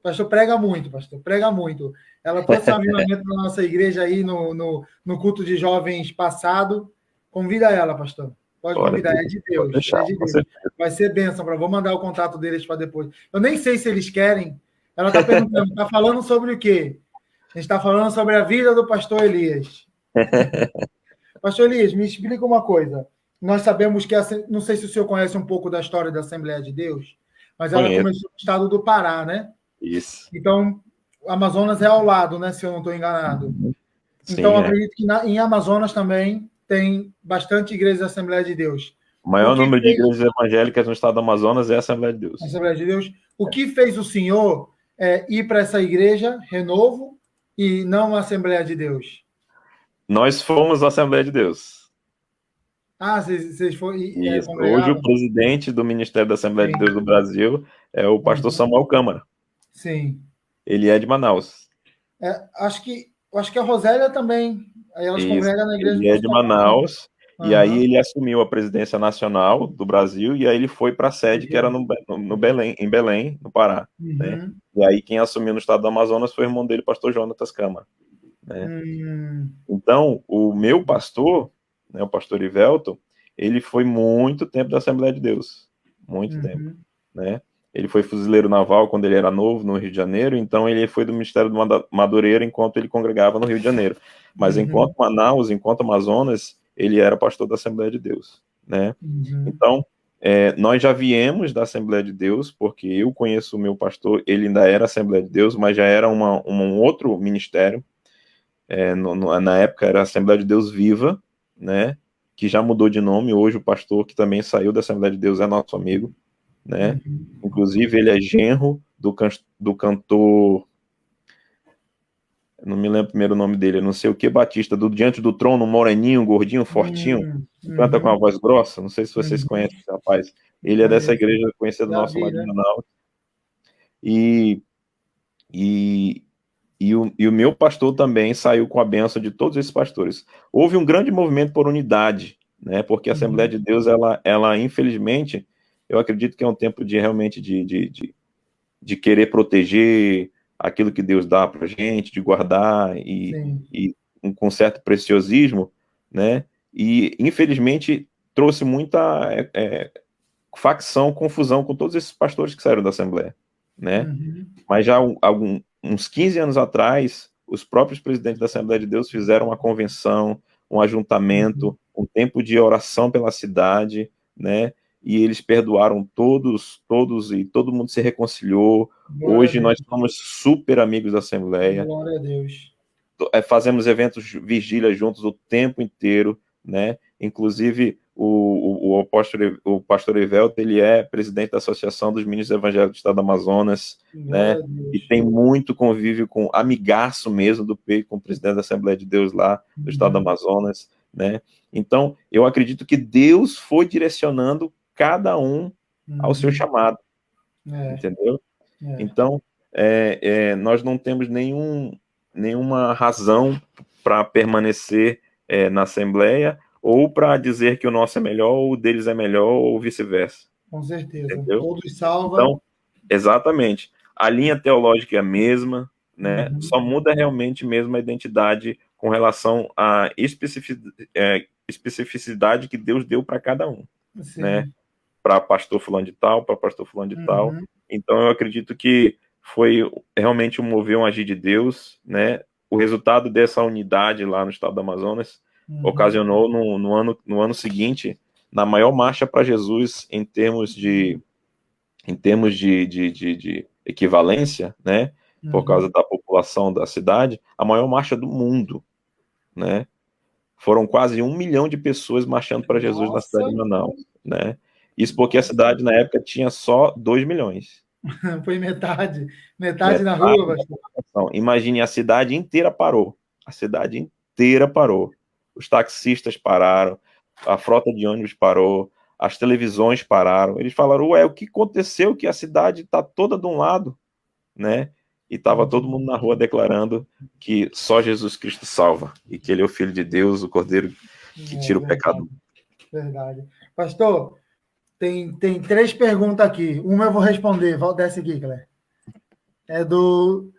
Pastor, prega muito, pastor. Prega muito. Ela trouxe um avivamento na nossa igreja aí no culto de jovens passado. Convida ela, pastor. Pode convidar, é de Deus. Deixar, é de Deus. Vai ser bênção. Vou mandar o contato deles para depois. Eu nem sei se eles querem. Ela está perguntando, está falando sobre o quê? A gente está falando sobre a vida do pastor Elias. Pastor Elias, me explica uma coisa. Nós sabemos que, não sei se o senhor conhece um pouco da história da Assembleia de Deus, mas ela começou no estado do Pará, né? Isso. Então, o Amazonas é ao lado, né? Se eu não estou enganado. Sim, então, acredito que em Amazonas também tem bastante igreja da Assembleia de Deus. O maior número de igrejas evangélicas no estado do Amazonas é a Assembleia de Deus. Assembleia de Deus. O que fez o senhor ir para essa igreja, Renovo, e não a Assembleia de Deus? Nós fomos a Assembleia de Deus. Ah, vocês foram. Hoje o presidente do Ministério da Assembleia de Deus do Brasil é o pastor Samuel Câmara. Sim. Ele é de Manaus. Acho que a Rosélia também. Aí elas congregam na igreja. Ele é de Manaus. E aí ele assumiu a presidência nacional do Brasil e aí ele foi para a sede que era em Belém, no Pará. Né? E aí quem assumiu no estado do Amazonas foi o irmão dele, pastor Jonatas Câmara. Né? Então, o meu pastor, né, o pastor Ivelton, ele foi muito tempo da Assembleia de Deus. Muito tempo. Né? Ele foi fuzileiro naval quando ele era novo no Rio de Janeiro, então ele foi do Ministério do Madureira enquanto ele congregava no Rio de Janeiro. Mas enquanto Manaus, enquanto Amazonas, ele era pastor da Assembleia de Deus. Né? Então, nós já viemos da Assembleia de Deus, porque eu conheço o meu pastor, ele ainda era Assembleia de Deus, mas já era um outro ministério. Na época era a Assembleia de Deus Viva, né? Que já mudou de nome. Hoje o pastor que também saiu da Assembleia de Deus é nosso amigo. Né? Inclusive ele é genro do cantor, não me lembro o primeiro nome dele, não sei o que, Batista, do Diante do Trono, moreninho, gordinho, fortinho, canta com uma voz grossa, não sei se vocês conhecem esse rapaz, ele é dessa igreja conhecida nossa lá de Manaus, e o meu pastor também saiu com a bênção de todos esses pastores. Houve um grande movimento por unidade, né? Porque a Assembleia de Deus, ela infelizmente, eu acredito que é um tempo de realmente de querer proteger aquilo que Deus dá para a gente, de guardar e com certo preciosismo, né? E infelizmente trouxe muita facção, confusão com todos esses pastores que saíram da Assembleia, né? Mas já uns 15 anos atrás, os próprios presidentes da Assembleia de Deus fizeram uma convenção, um ajuntamento, um tempo de oração pela cidade, né? E eles perdoaram todos, e todo mundo se reconciliou. Hoje nós somos super amigos da Assembleia. Glória a Deus. Fazemos eventos vigília juntos o tempo inteiro, né? Inclusive, o pastor Evelto, ele é presidente da Associação dos Ministros Evangélicos do Estado do Amazonas, né? E tem muito convívio com amigaço mesmo do Pedro, com o presidente da Assembleia de Deus lá do Estado do Amazonas, né? Então, eu acredito que Deus foi direcionando cada um ao seu chamado, entendeu? Então, nós não temos nenhuma razão para permanecer na Assembleia, ou para dizer que o nosso é melhor, ou o deles é melhor, ou vice-versa. Com certeza. Entendeu? Todos salvam. Então, exatamente. A linha teológica é a mesma, né? Só muda realmente mesmo a identidade com relação à especificidade que Deus deu para cada um, né? Para pastor fulano de tal, para pastor fulano de tal. Então, eu acredito que foi realmente um agir de Deus, né? O resultado dessa unidade lá no estado do Amazonas ocasionou no ano seguinte, na maior marcha para Jesus em termos de equivalência, né? Por causa da população da cidade, a maior marcha do mundo, né? Foram quase 1 milhão de pessoas marchando para Jesus na cidade de Manaus, né? Isso porque a cidade na época tinha só 2 milhões. Foi metade na rua. Imagine, a cidade inteira parou. A cidade inteira parou. Os taxistas pararam, a frota de ônibus parou, as televisões pararam. Eles falaram, ué, o que aconteceu? Que a cidade está toda de um lado, né? E estava todo mundo na rua declarando que só Jesus Cristo salva, e que ele é o Filho de Deus, o Cordeiro que tira o pecado. Verdade. Pastor, tem 3 perguntas aqui. Uma eu vou responder. Desce aqui, Cléber. Do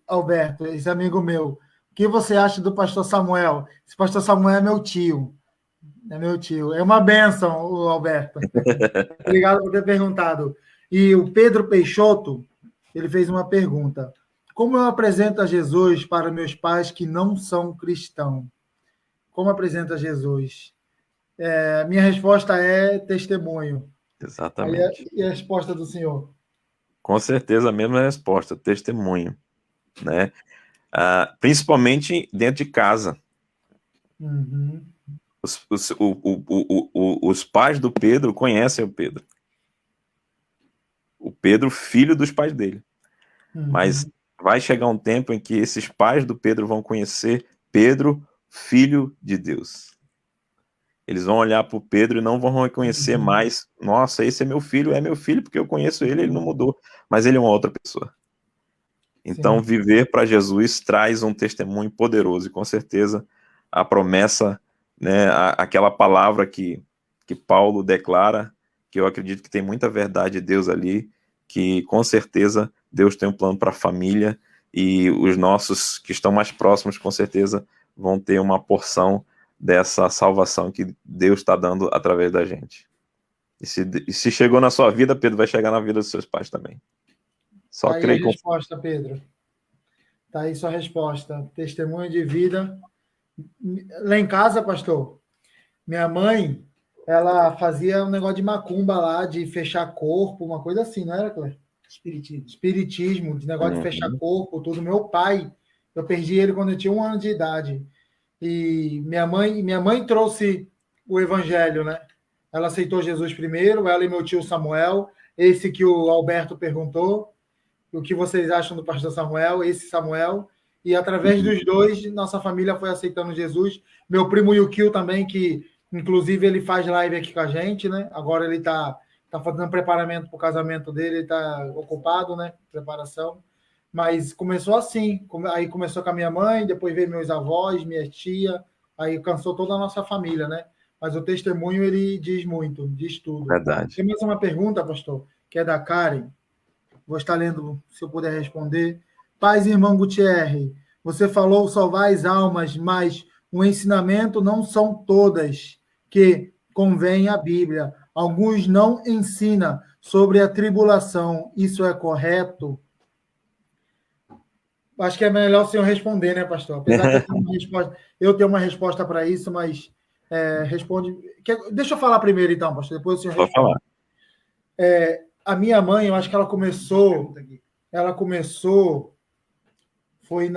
Alberto, esse amigo meu. O que você acha do pastor Samuel? Esse pastor Samuel é meu tio. É uma bênção, o Alberto. Obrigado por ter perguntado. E o Pedro Peixoto, ele fez uma pergunta. Como eu apresento a Jesus para meus pais que não são cristãos? Como apresenta Jesus? Minha resposta é testemunho. Exatamente. E a resposta do senhor? Com certeza a mesma resposta, testemunho, né? Principalmente dentro de casa. Os pais do Pedro conhecem o Pedro. O Pedro, filho dos pais dele. Mas vai chegar um tempo em que esses pais do Pedro vão conhecer Pedro, filho de Deus. Eles vão olhar para o Pedro e não vão reconhecer mais, nossa, esse é meu filho porque eu conheço ele não mudou, mas ele é uma outra pessoa. Então, viver para Jesus traz um testemunho poderoso, e com certeza a promessa, né, aquela palavra que Paulo declara, que eu acredito que tem muita verdade de Deus ali, que com certeza Deus tem um plano para a família, e os nossos que estão mais próximos, com certeza, vão ter uma porção dessa salvação que Deus está dando através da gente. E se chegou na sua vida, Pedro, vai chegar na vida dos seus pais também. Só tá aí a resposta, Pedro. Tá aí sua resposta. Testemunho de vida. Lá em casa, pastor, minha mãe, ela fazia um negócio de macumba lá, de fechar corpo, uma coisa assim, não era, Cléber? Espiritismo, de negócio de fechar corpo, tudo. Meu pai, eu perdi ele quando eu tinha 1 ano de idade. E minha mãe trouxe o evangelho, né? Ela aceitou Jesus primeiro, ela e meu tio Samuel, esse que o Alberto perguntou, o que vocês acham do pastor Samuel, esse Samuel, e através dos dois, nossa família foi aceitando Jesus. Meu primo Yukio também, que inclusive ele faz live aqui com a gente, né? Agora ele tá fazendo preparamento para o casamento dele, ele está ocupado, né? Preparação. Mas começou assim, aí começou com a minha mãe, depois veio meus avós, minha tia, aí cansou toda a nossa família, né? Mas o testemunho, ele diz muito, diz tudo. Verdade. Tem mais uma pergunta, pastor, que é da Karen. Vou estar lendo, se eu puder responder. Paz, irmão Gutierrez, você falou salvar as almas, mas o ensinamento não são todas que convém à Bíblia. Alguns não ensinam sobre a tribulação. Isso é correto? Acho que é melhor o senhor responder, né, pastor? Apesar de eu ter uma resposta para isso, mas responde. Deixa eu falar primeiro, então, pastor. Depois o senhor responde. Pode falar. A minha mãe, eu acho que ela começou. Foi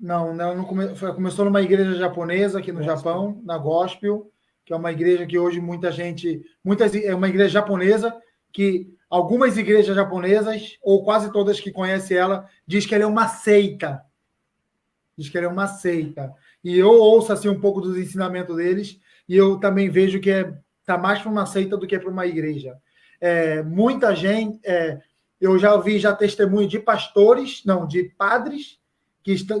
Não começou numa igreja japonesa aqui no Japão, na Gospel, que é uma igreja que hoje é uma igreja japonesa que algumas igrejas japonesas, ou quase todas que conhecem ela, diz que ela é uma seita. Diz que ela é uma seita. E eu ouço assim um pouco dos ensinamentos deles, e eu também vejo que está mais para uma seita do que para uma igreja. Muita gente, eu já ouvi testemunho de pastores, não, de padres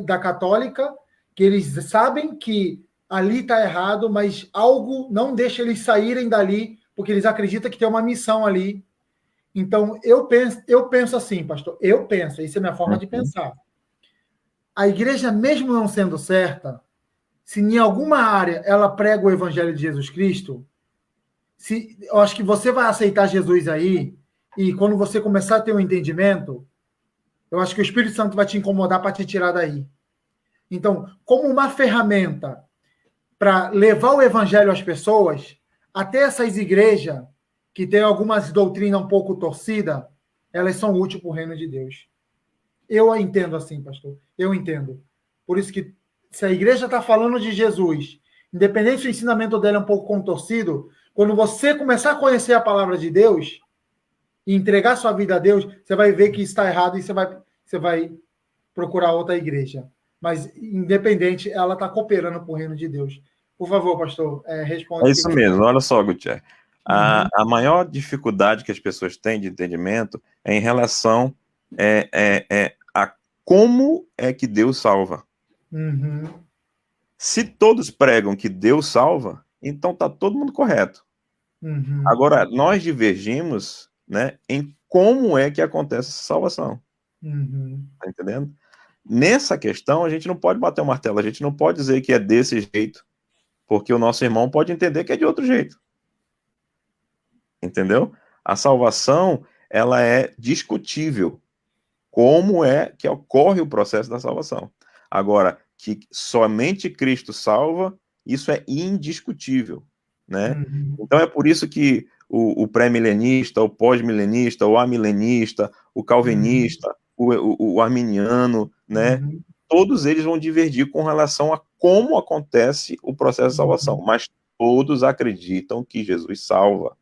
da católica, que eles sabem que ali está errado, mas algo não deixa eles saírem dali, porque eles acreditam que tem uma missão ali. Então, eu penso assim, pastor, essa é a minha forma de pensar. A igreja, mesmo não sendo certa, se em alguma área ela prega o evangelho de Jesus Cristo, eu acho que você vai aceitar Jesus aí, e quando você começar a ter um entendimento, eu acho que o Espírito Santo vai te incomodar para te tirar daí. Então, como uma ferramenta para levar o evangelho às pessoas, até essas igrejas que têm algumas doutrinas um pouco torcidas, elas são úteis para o reino de Deus. Eu a entendo assim, pastor. Eu entendo. Por isso que, se a igreja está falando de Jesus, independente se o ensinamento dela é um pouco contorcido, quando você começar a conhecer a palavra de Deus e entregar sua vida a Deus, você vai ver que está errado e você vai procurar outra igreja. Mas, independente, ela está cooperando para o reino de Deus. Por favor, pastor, responda. É isso mesmo. Olha só, Gutierrez. A maior dificuldade que as pessoas têm de entendimento é em relação a como é que Deus salva. Uhum. Se todos pregam que Deus salva, então está todo mundo correto. Uhum. Agora, nós divergimos, né, em como é que acontece essa salvação. Uhum. Tá entendendo? Nessa questão, a gente não pode bater o martelo, a gente não pode dizer que é desse jeito, porque o nosso irmão pode entender que é de outro jeito. Entendeu? A salvação, ela é discutível. Como é que ocorre o processo da salvação? Agora, que somente Cristo salva, isso é indiscutível, né? Uhum. Então é por isso que o pré-milenista, o pós-milenista, o amilenista, o calvinista, o arminiano, né? Uhum. Todos eles vão divergir com relação a como acontece o processo de salvação, mas todos acreditam que Jesus salva.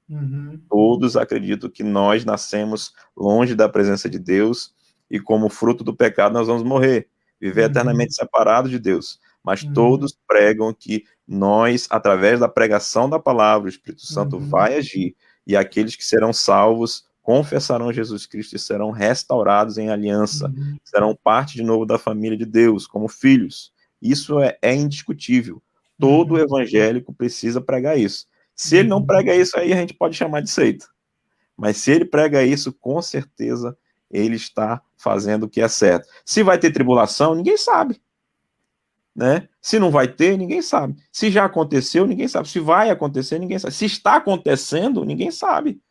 Uhum. Todos acreditam que nós nascemos longe da presença de Deus e como fruto do pecado nós vamos morrer, viver eternamente separados de Deus. Mas todos pregam que nós, através da pregação da palavra, o Espírito Santo vai agir e aqueles que serão salvos confessarão Jesus Cristo e serão restaurados em aliança, serão parte de novo da família de Deus, como filhos. Isso é indiscutível. Todo evangélico precisa pregar isso. Se ele não prega isso, aí a gente pode chamar de seita. Mas se ele prega isso, com certeza ele está fazendo o que é certo. Se vai ter tribulação, ninguém sabe. Né? Se não vai ter, ninguém sabe. Se já aconteceu, ninguém sabe. Se vai acontecer, ninguém sabe. Se está acontecendo, ninguém sabe.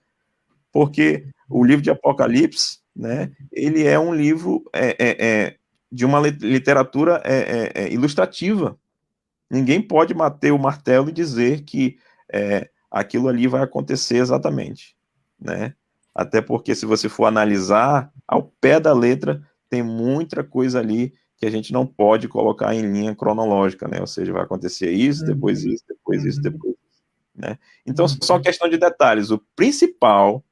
Porque o livro de Apocalipse, né, ele é um livro de uma literatura ilustrativa. Ninguém pode bater o martelo e dizer que aquilo ali vai acontecer exatamente, né? Até porque se você for analisar ao pé da letra, tem muita coisa ali que a gente não pode colocar em linha cronológica, né? Ou seja, vai acontecer isso, depois isso, depois isso, depois isso, né? Então, só questão de detalhes. O principal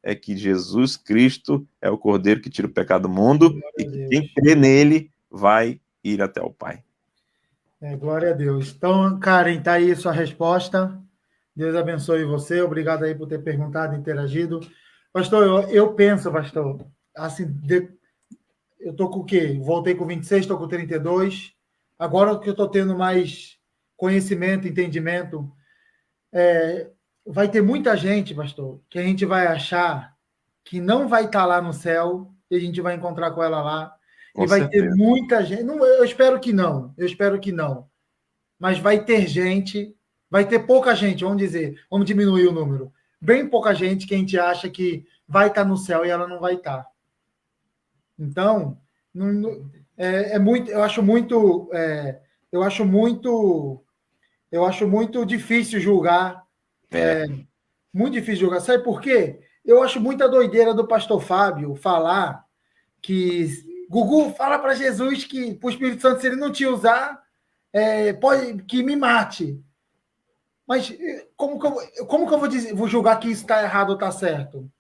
é que Jesus Cristo é o Cordeiro que tira o pecado do mundo e que quem crê nele vai ir até o Pai. Glória a Deus. Então, Karen, tá aí sua resposta. Deus abençoe você. Obrigado aí por ter perguntado, interagido. Pastor, eu penso, pastor, assim, eu tô com o quê? Voltei com 26, estou com 32. Agora que eu estou tendo mais conhecimento, entendimento, vai ter muita gente, pastor, que a gente vai achar que não vai estar lá no céu e a gente vai encontrar com ela lá. Com e vai certeza. ter muita gente. Não, eu espero que não. Mas vai ter gente, vai ter pouca gente, vamos diminuir o número. Bem pouca gente que a gente acha que vai estar no céu e ela não vai estar. Então, eu acho muito difícil julgar. Muito difícil julgar. Sabe por quê? Eu acho muita doideira do pastor Fábio falar que Gugu, fala para Jesus que para o Espírito Santo, se ele não te usar, pode que me mate. Mas como que eu vou julgar que isso está errado ou está certo?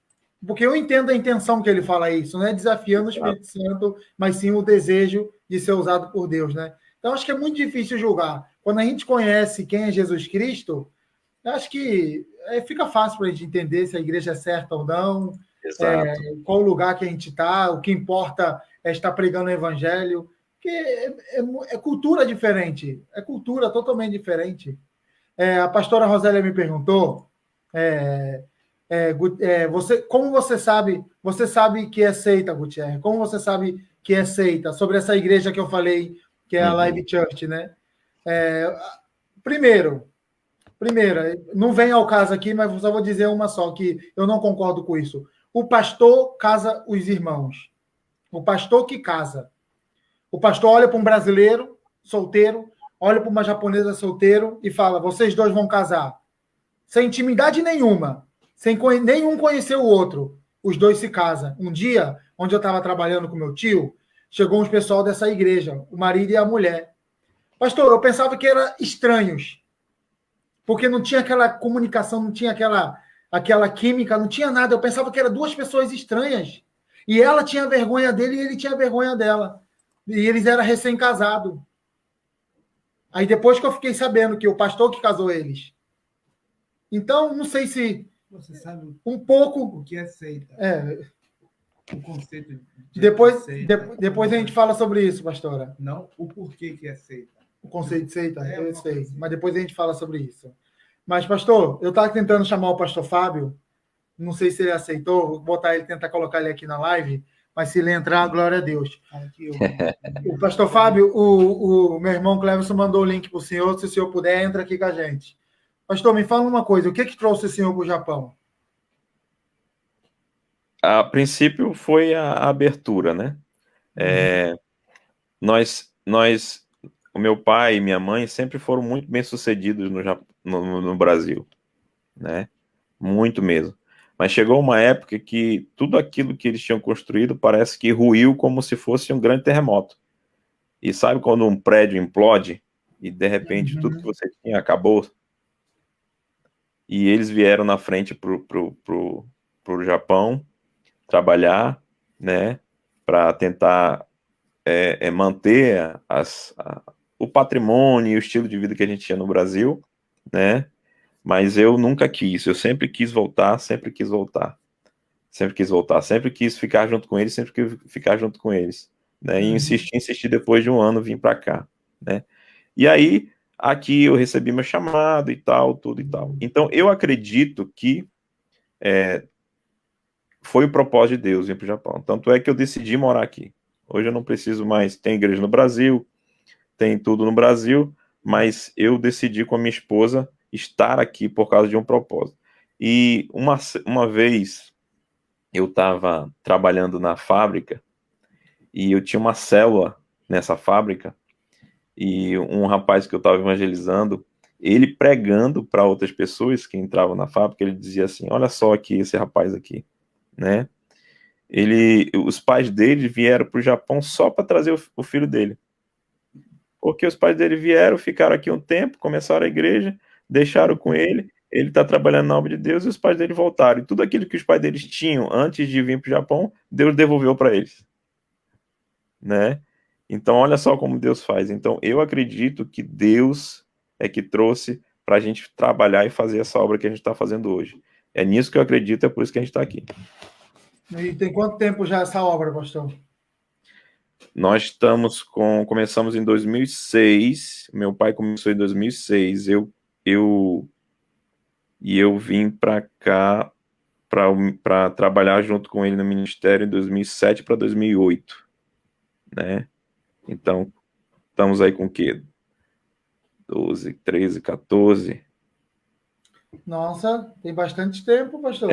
Porque eu entendo a intenção que ele fala isso, não é desafiando o Espírito Santo, mas sim o desejo de ser usado por Deus, né? Então, acho que é muito difícil julgar. Quando a gente conhece quem é Jesus Cristo, eu acho que fica fácil para a gente entender se a igreja é certa ou não, qual o lugar que a gente está, o que importa é estar pregando o evangelho, porque é cultura diferente, é cultura totalmente diferente. A pastora Rosélia me perguntou, como você sabe que é seita, Gutierrez? Como você sabe que é seita? Sobre essa igreja que eu falei, que é a Live Church, né? Primeiro, não vem ao caso aqui, mas só vou dizer uma só, que eu não concordo com isso. O pastor casa os irmãos. O pastor que casa. O pastor olha para um brasileiro solteiro, olha para uma japonesa solteiro e fala, vocês dois vão casar. Sem intimidade nenhuma, sem nenhum conhecer o outro. Os dois se casam. Um dia, onde eu estava trabalhando com meu tio, chegou uns pessoal dessa igreja, o marido e a mulher. Pastor, eu pensava que eram estranhos, porque não tinha aquela comunicação, não tinha aquela química, não tinha nada. Eu pensava que eram duas pessoas estranhas. E ela tinha vergonha dele e ele tinha vergonha dela. E eles eram recém-casados. Aí depois que eu fiquei sabendo que o pastor que casou eles. Então, não sei se... Você sabe um pouco... o que é seita. O conceito de depois, seita. Depois a gente fala sobre isso, pastora. Não o porquê que é seita. O conceito de seita, eu sei. Mas depois a gente fala sobre isso. Mas, pastor, eu estava tentando chamar o pastor Fábio. Não sei se ele aceitou. Vou botar ele, tentar colocar ele aqui na live. Mas se ele entrar, glória a Deus. O pastor Fábio, o meu irmão Cleverson mandou o link para o senhor. Se o senhor puder, entra aqui com a gente. Pastor, me fala uma coisa. O que trouxe o senhor para o Japão? A princípio foi a abertura, né? O meu pai e minha mãe sempre foram muito bem-sucedidos no Brasil, né? Muito mesmo. Mas chegou uma época que tudo aquilo que eles tinham construído parece que ruiu como se fosse um grande terremoto. E sabe quando um prédio implode e de repente tudo que você tinha acabou? E eles vieram na frente pro Japão trabalhar, né? Para tentar manter o patrimônio e o estilo de vida que a gente tinha no Brasil, né? Mas eu nunca quis, eu sempre quis voltar, sempre quis ficar junto com eles, né? E insistir depois de um ano vir para cá, né? E aí, aqui eu recebi meu chamado e tal, tudo e tal. Então, eu acredito que foi o propósito de Deus vir para o Japão. Tanto é que eu decidi morar aqui. Hoje eu não preciso mais, tem igreja no Brasil, tem tudo no Brasil, mas eu decidi com a minha esposa estar aqui por causa de um propósito. E uma vez eu estava trabalhando na fábrica e eu tinha uma célula nessa fábrica e um rapaz que eu estava evangelizando, ele pregando para outras pessoas que entravam na fábrica, ele dizia assim, olha só aqui esse rapaz aqui, né? Os pais dele vieram para o Japão só para trazer o filho dele. Porque os pais dele vieram, ficaram aqui um tempo, começaram a igreja, deixaram com ele está trabalhando na obra de Deus e os pais dele voltaram. E tudo aquilo que os pais deles tinham antes de vir para o Japão, Deus devolveu para eles. Né? Então, olha só como Deus faz. Então, eu acredito que Deus é que trouxe para a gente trabalhar e fazer essa obra que a gente está fazendo hoje. É nisso que eu acredito, é por isso que a gente está aqui. E tem quanto tempo já essa obra, pastor? Nós começamos em 2006, meu pai começou em 2006, eu vim para cá para trabalhar junto com ele no ministério em 2007 para 2008, né? Então, estamos aí com o quê? 12, 13, 14. Nossa, tem bastante tempo, pastor.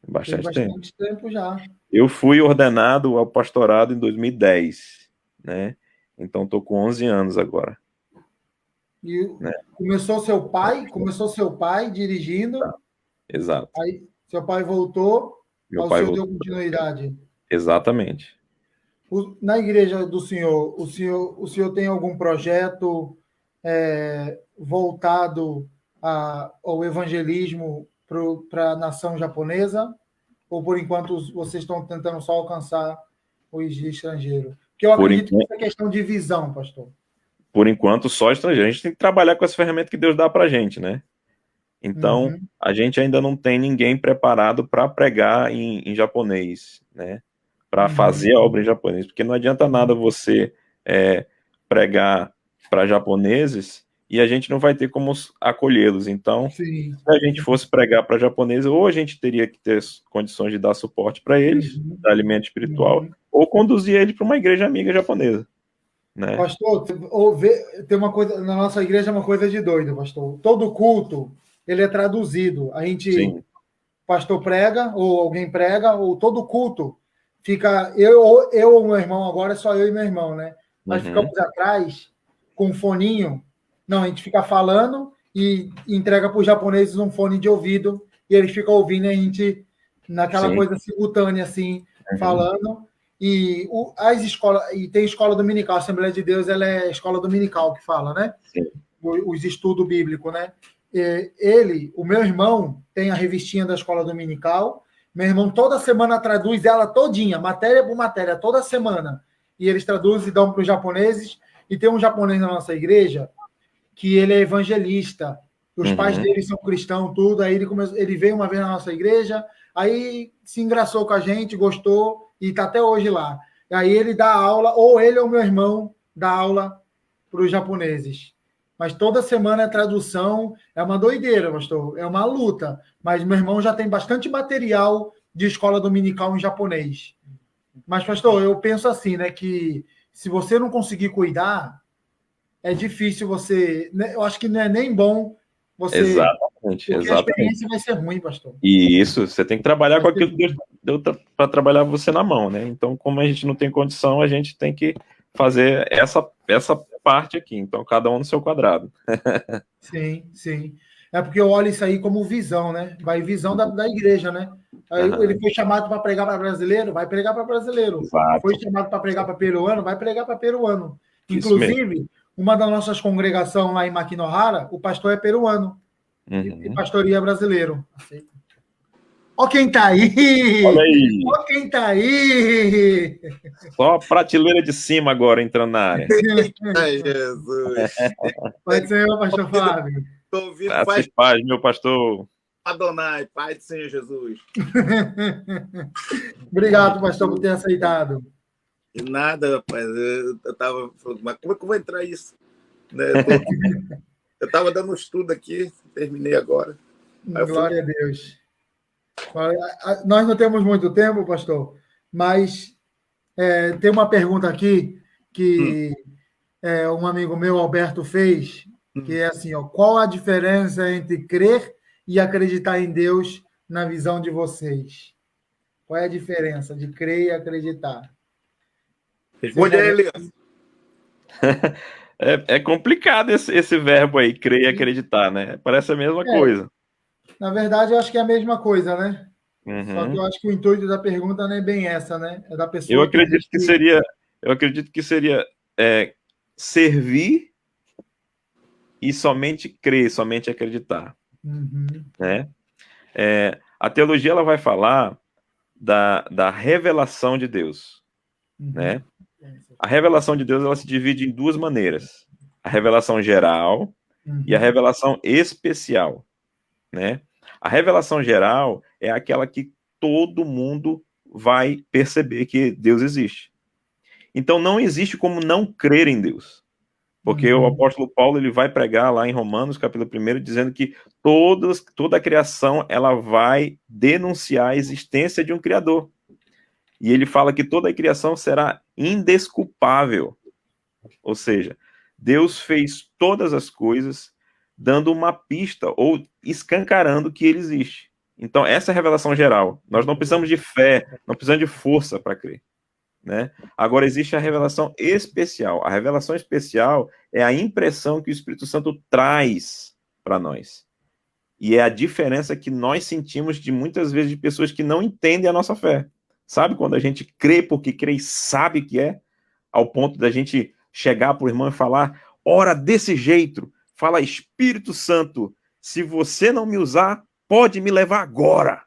Bastante tempo já. Eu fui ordenado ao pastorado em 2010, né? Então estou com 11 anos agora. E né? Começou seu pai dirigindo. Exato. Aí seu pai voltou, meu pai voltou. Deu continuidade. Exatamente. Na igreja do senhor, o senhor tem algum projeto voltado ao evangelismo para a nação japonesa? Ou, por enquanto, vocês estão tentando só alcançar os estrangeiros? Porque eu acredito que isso é questão de visão, pastor. Por enquanto, só estrangeiro. A gente tem que trabalhar com as ferramentas que Deus dá para a gente, né? Então, a gente ainda não tem ninguém preparado para pregar em japonês, né? Para fazer a obra em japonês. Porque não adianta nada você pregar para japoneses e a gente não vai ter como acolhê-los. Então, se a gente fosse pregar para japoneses, ou a gente teria que ter condições de dar suporte para eles, dar alimento espiritual, ou conduzir eles para uma igreja amiga japonesa. Né? Pastor, tem uma coisa, na nossa igreja é uma coisa de doido, pastor. Todo culto, ele é traduzido. A gente, o pastor prega, ou alguém prega, ou todo culto fica, eu ou meu irmão, agora é só eu e meu irmão, né? Nós ficamos atrás com um foninho. Não, a gente fica falando e entrega para os japoneses um fone de ouvido e eles ficam ouvindo e a gente, naquela coisa simultânea, assim, falando. E as escolas, e tem escola dominical, a Assembleia de Deus, ela é escola dominical que fala, né? Os estudos bíblicos, né? O meu irmão, tem a revistinha da escola dominical. Meu irmão toda semana traduz ela todinha, matéria por matéria, toda semana. E eles traduzem e dão para os japoneses. E tem um japonês na nossa igreja que ele é evangelista. Os pais dele são cristãos, tudo. Aí ele veio uma vez na nossa igreja, aí se engraçou com a gente, gostou, e está até hoje lá. E aí ele dá aula, ou ele ou meu irmão dá aula para os japoneses. Mas toda semana é tradução, é uma doideira, pastor, é uma luta. Mas meu irmão já tem bastante material de escola dominical em japonês. Mas, pastor, eu penso assim, né, que se você não conseguir cuidar, é difícil você... Eu acho que não é nem bom você... Exatamente. Porque a experiência vai ser ruim, pastor. E isso, você tem que trabalhar com aquilo que Deus deu para trabalhar você na mão, né? Então, como a gente não tem condição, a gente tem que fazer essa parte aqui. Então, cada um no seu quadrado. Sim. É porque eu olho isso aí como visão, né? Vai visão da igreja, né? Aí ele foi chamado para pregar para brasileiro, vai pregar para brasileiro. Exato. Foi chamado para pregar para peruano, vai pregar para peruano. Inclusive, uma das nossas congregações lá em Makinohara, o pastor é peruano. E pastoria brasileiro. Ó quem tá aí! Olha aí! Ó quem tá aí! Só a prateleira de cima agora entrando na área. Ai, Jesus! Pode ser eu, pastor Flávio. Estou ouvindo paz, meu pastor. Adonai, paz do Senhor Jesus. Obrigado, pastor, por ter aceitado. E nada, rapaz. Eu estava falando, mas como é que eu vou entrar isso? Né? Eu estava dando um estudo aqui, terminei agora. Glória a Deus. Nós não temos muito tempo, pastor, mas tem uma pergunta aqui que um amigo meu, Alberto, fez, que é assim, ó, qual a diferença entre crer e acreditar em Deus na visão de vocês? Qual é a diferença de crer e acreditar? Responde aí, Elias. É complicado esse verbo aí, crer e acreditar, né? Parece a mesma coisa. Na verdade, eu acho que é a mesma coisa, né? Só que eu acho que o intuito da pergunta não é bem essa, né? É da pessoa. Eu acredito que seria servir e somente crer, somente acreditar. Né? A teologia ela vai falar da revelação de Deus. Né? A revelação de Deus ela se divide em duas maneiras: a revelação geral e a revelação especial. Né? A revelação geral é aquela que todo mundo vai perceber que Deus existe. Então não existe como não crer em Deus. Porque o apóstolo Paulo ele vai pregar lá em Romanos, capítulo 1, dizendo que toda a criação ela vai denunciar a existência de um Criador. E ele fala que toda a criação será indesculpável. Ou seja, Deus fez todas as coisas dando uma pista ou escancarando que ele existe. Então, essa é a revelação geral. Nós não precisamos de fé, não precisamos de força para crer. Né? Agora, existe a revelação especial. A revelação especial é a impressão que o Espírito Santo traz para nós. E é a diferença que nós sentimos de muitas vezes de pessoas que não entendem a nossa fé. Sabe quando a gente crê porque crê e sabe que é? Ao ponto da gente chegar para o irmão e falar, ora desse jeito, fala, Espírito Santo, se você não me usar, pode me levar agora.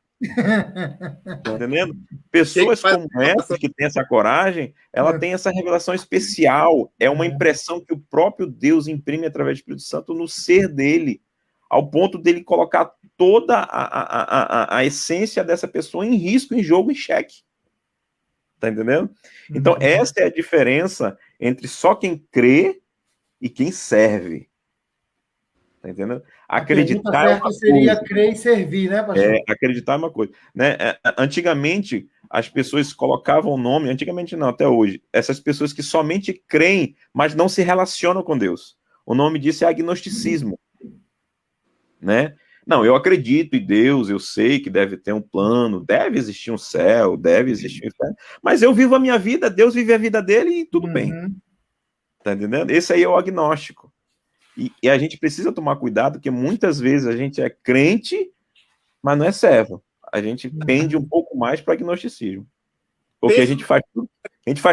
Tá entendendo? Pessoas como essas que têm essa coragem, ela tem essa revelação especial, é uma impressão que o próprio Deus imprime através do Espírito Santo no ser dele, ao ponto dele colocar toda a essência dessa pessoa em risco, em jogo, em xeque. Tá entendendo? Então, essa é a diferença entre só quem crê e quem serve. Tá entendendo? Acreditar é uma coisa. Seria crer e servir, né, pastor? Acreditar é uma coisa. Né? Antigamente, as pessoas colocavam o nome, antigamente não, até hoje, essas pessoas que somente creem, mas não se relacionam com Deus. O nome disso é agnosticismo. Né? Não, eu acredito em Deus, eu sei que deve ter um plano, deve existir um céu, deve existir um inferno, mas eu vivo a minha vida, Deus vive a vida dele e tudo bem. Tá entendendo? Esse aí é o agnóstico. E a gente precisa tomar cuidado, porque muitas vezes a gente é crente, mas não é servo. A gente pende um pouco mais para agnosticismo. Porque a gente faz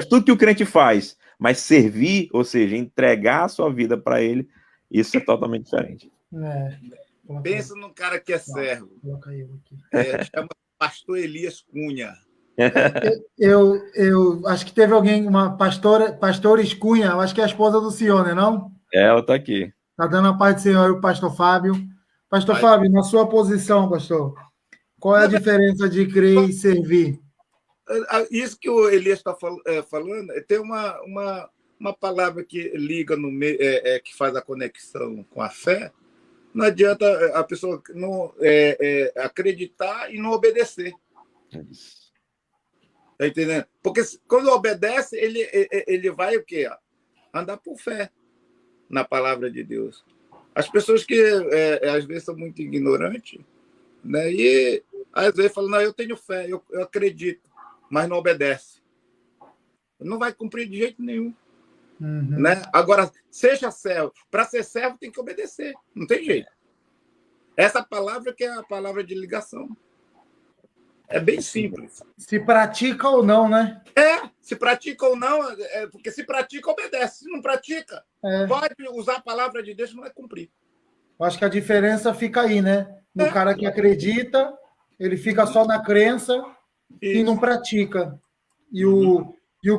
tudo que o crente faz, mas servir, ou seja, entregar a sua vida para ele, isso é totalmente diferente. Pensa num cara que é servo. Chama Pastor Elias Cunha. Eu acho que teve alguém, uma Pastores Cunha, eu acho que é a esposa do senhor, né, não? Ela está aqui. Está dando a paz do Senhor, o pastor Fábio. Pastor Fábio, na sua posição, pastor, qual é a diferença de crer e servir? Isso que o Elias está falando, tem uma palavra que liga no meio, que faz a conexão com a fé. Não adianta a pessoa não acreditar e não obedecer. Está entendendo? Porque quando obedece, ele vai o quê? Andar por fé na palavra de Deus. As pessoas que às vezes são muito ignorantes, né? E às vezes falam, não, eu tenho fé, eu acredito, mas não obedece. Não vai cumprir de jeito nenhum. Né? Agora, seja servo. Para ser servo tem que obedecer. Não tem jeito. Essa palavra que é a palavra de ligação. É bem simples. Se pratica ou não, né? Se pratica ou não, porque se pratica, obedece. Se não pratica, pode usar a palavra de Deus, não vai cumprir. Eu acho que a diferença fica aí, né? No cara que acredita, ele fica só na crença e não pratica. E o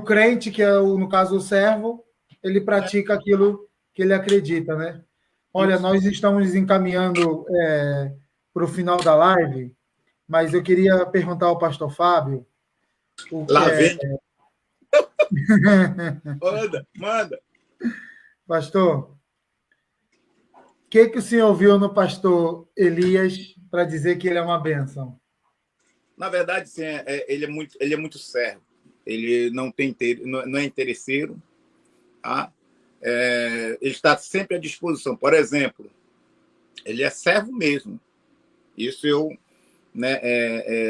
crente, que é, no caso, o servo, ele pratica aquilo que ele acredita, né? Olha, nós estamos encaminhando para o final da live, mas eu queria perguntar ao pastor Fábio. Lá vem. Manda. Pastor, o que o senhor viu no pastor Elias para dizer que ele é uma bênção? Na verdade, sim, ele é muito servo. Ele não é interesseiro. Tá? Ele está sempre à disposição. Por exemplo, ele é servo mesmo. Isso eu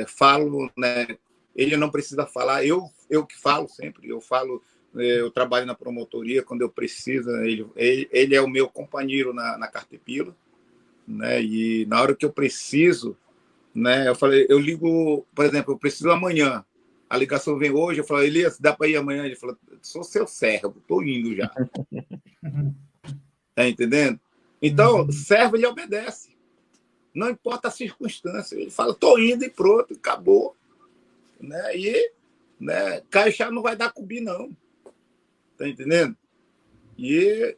falo, né? Ele não precisa falar, eu que falo sempre. Eu trabalho na promotoria quando eu preciso. Ele é o meu companheiro na Cartepila, né? E na hora que eu preciso, né? Eu ligo, por exemplo, eu preciso amanhã. A ligação vem hoje, eu falo, Elias, dá para ir amanhã? Ele fala, sou seu servo, estou indo já. Tá entendendo? Então, servo, ele obedece. Não importa a circunstância. Ele fala, estou indo e pronto, acabou. Né? E Caixá não vai dar cubi, não. Tá entendendo? E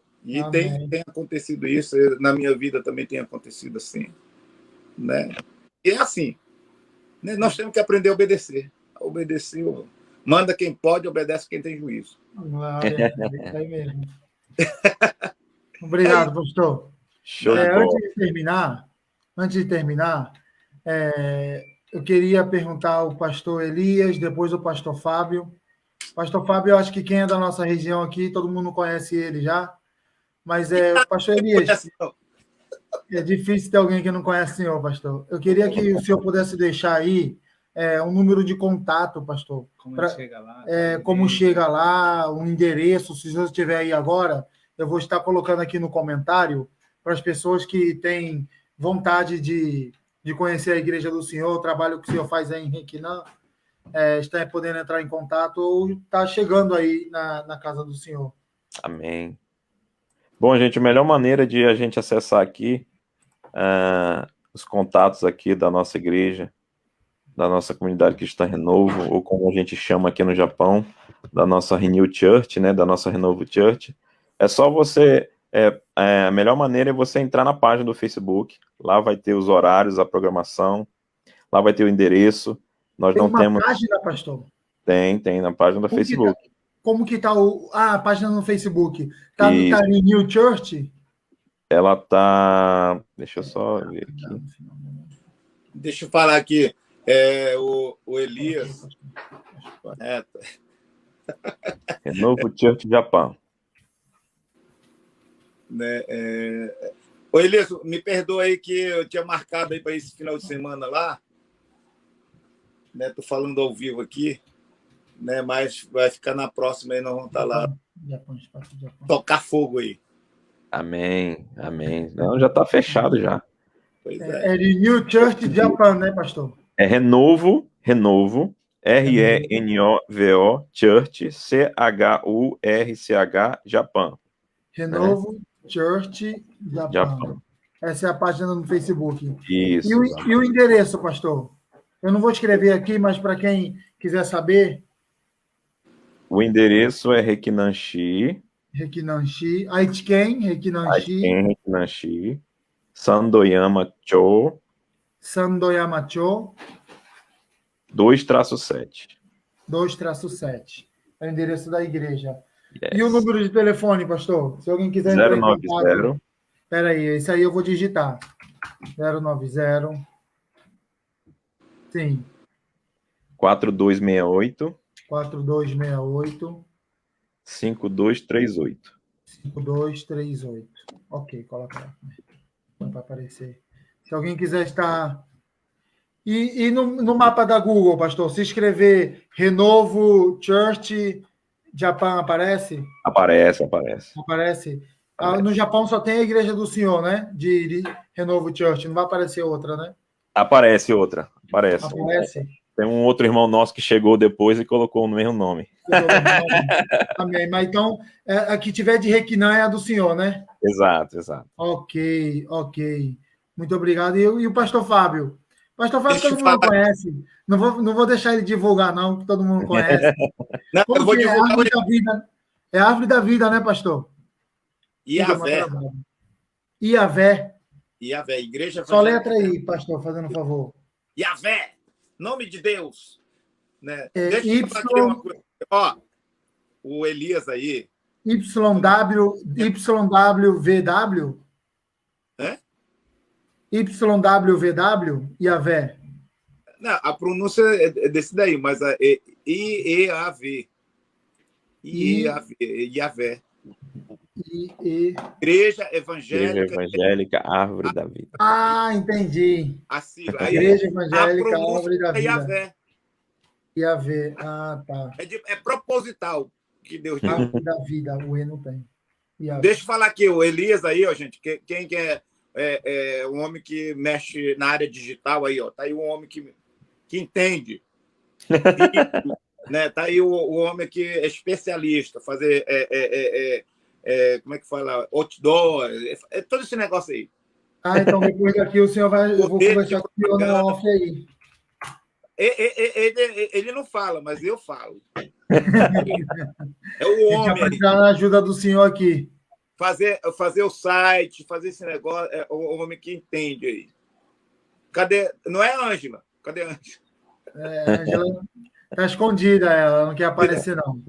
tem acontecido isso. Na minha vida também tem acontecido assim. Né? E é assim. Né? Nós temos que aprender a obedecer. Obedecer, manda quem pode, obedece quem tem juízo. É aí mesmo. Obrigado, pastor. Antes de terminar, eu queria perguntar ao pastor Elias, depois o pastor Fábio. Pastor Fábio, eu acho que quem é da nossa região aqui, todo mundo conhece ele já, mas o pastor Elias, é difícil ter alguém que não conhece o senhor, pastor. Eu queria que o senhor pudesse deixar aí um número de contato, pastor. Como chega lá, um endereço, se o senhor estiver aí agora, eu vou estar colocando aqui no comentário para as pessoas que têm vontade de conhecer a igreja do senhor, o trabalho que o senhor faz aí em Requinã. está podendo entrar em contato ou está chegando aí na casa do senhor. Amém. Bom, gente, a melhor maneira de a gente acessar aqui os contatos aqui da nossa igreja, da nossa comunidade cristã Renovo, ou como a gente chama aqui no Japão, da nossa Renew Church, né, da nossa Renovo Church, é só você, a melhor maneira é você entrar na página do Facebook, lá vai ter os horários, a programação, lá vai ter o endereço, nós Tem não uma temos... página, pastor? Tem na página do Facebook. Como que tá a página no Facebook? Tá ali New Church? Ela tá... Deixa eu só ver aqui. Deixa eu falar aqui. O Elias. Renovo Church Japão. Ô, Elias, me perdoa aí que eu tinha marcado aí para esse final de semana lá. Né, tô falando ao vivo aqui, né, mas vai ficar na próxima aí, nós vamos estar lá. Japão. Tocar fogo aí. Amém. Não, já tá fechado já. Pois é de New Church Japan, né, pastor? É Renovo, RENOVO, Church, CHURCH, Japão. Renovo, né? Church Japão. Essa é a página no Facebook. Isso. E o endereço, pastor? Eu não vou escrever aqui, mas para quem quiser saber... O endereço é Rekinanshi, Aichiken, Rekinanshi, Sandoyama Cho, 2-7. 2-7. É o endereço da igreja. Yes. E o número de telefone, pastor? Se alguém quiser... 090. Espera aí, esse aí eu vou digitar. 090. Sim. 4268. 5238. 5238. Ok, coloca lá. Para aparecer. Se alguém quiser estar... E no mapa da Google, pastor, se escrever Renovo Church Japão, aparece? Aparece. No Japão só tem a igreja do senhor, né? De Renovo Church, não vai aparecer outra, né? Aparece outra. Aparece. Tem um outro irmão nosso que chegou depois e colocou no mesmo nome. Amém. Mas então, a que tiver de Requinan é a do senhor, né? Exato. Ok. Muito obrigado. E o pastor Fábio? Pastor Fábio todo mundo conhece. Não vou deixar ele divulgar, não, que todo mundo conhece. Não, eu vou divulgar. É a árvore da vida, né, pastor? Iavé. Iavé, igreja. Só letra aí, pastor, fazendo um favor. Iavé, nome de Deus. Né? Deixa eu falar uma coisa. Ó, o Elias aí. YWVW? YWVW, Iavé. Não, a pronúncia é desse daí, mas é IEAV. Iavé. Igreja Evangélica Árvore da Vida. Entendi. Igreja Evangélica Árvore da Vida. Iavé. Tá. É proposital que Deus deu. Árvore da Vida, o E não tem. Iavé. Deixa eu falar aqui, o Elias aí, ó, gente, quem é um homem que mexe na área digital aí, ó, tá aí um homem que entende. Né? Tá aí o homem que é especialista, fazer como é que fala? Outdoor, todo esse negócio aí. Então depois daqui eu vou conversar com o senhor no off aí. Ele não fala, mas eu falo. É o homem. A gente vai na ajuda do senhor aqui. Fazer o site, fazer esse negócio, é o homem que entende aí. Cadê? Não é a Ângela? Cadê a Ângela? A Ângela está escondida, ela não quer aparecer, não.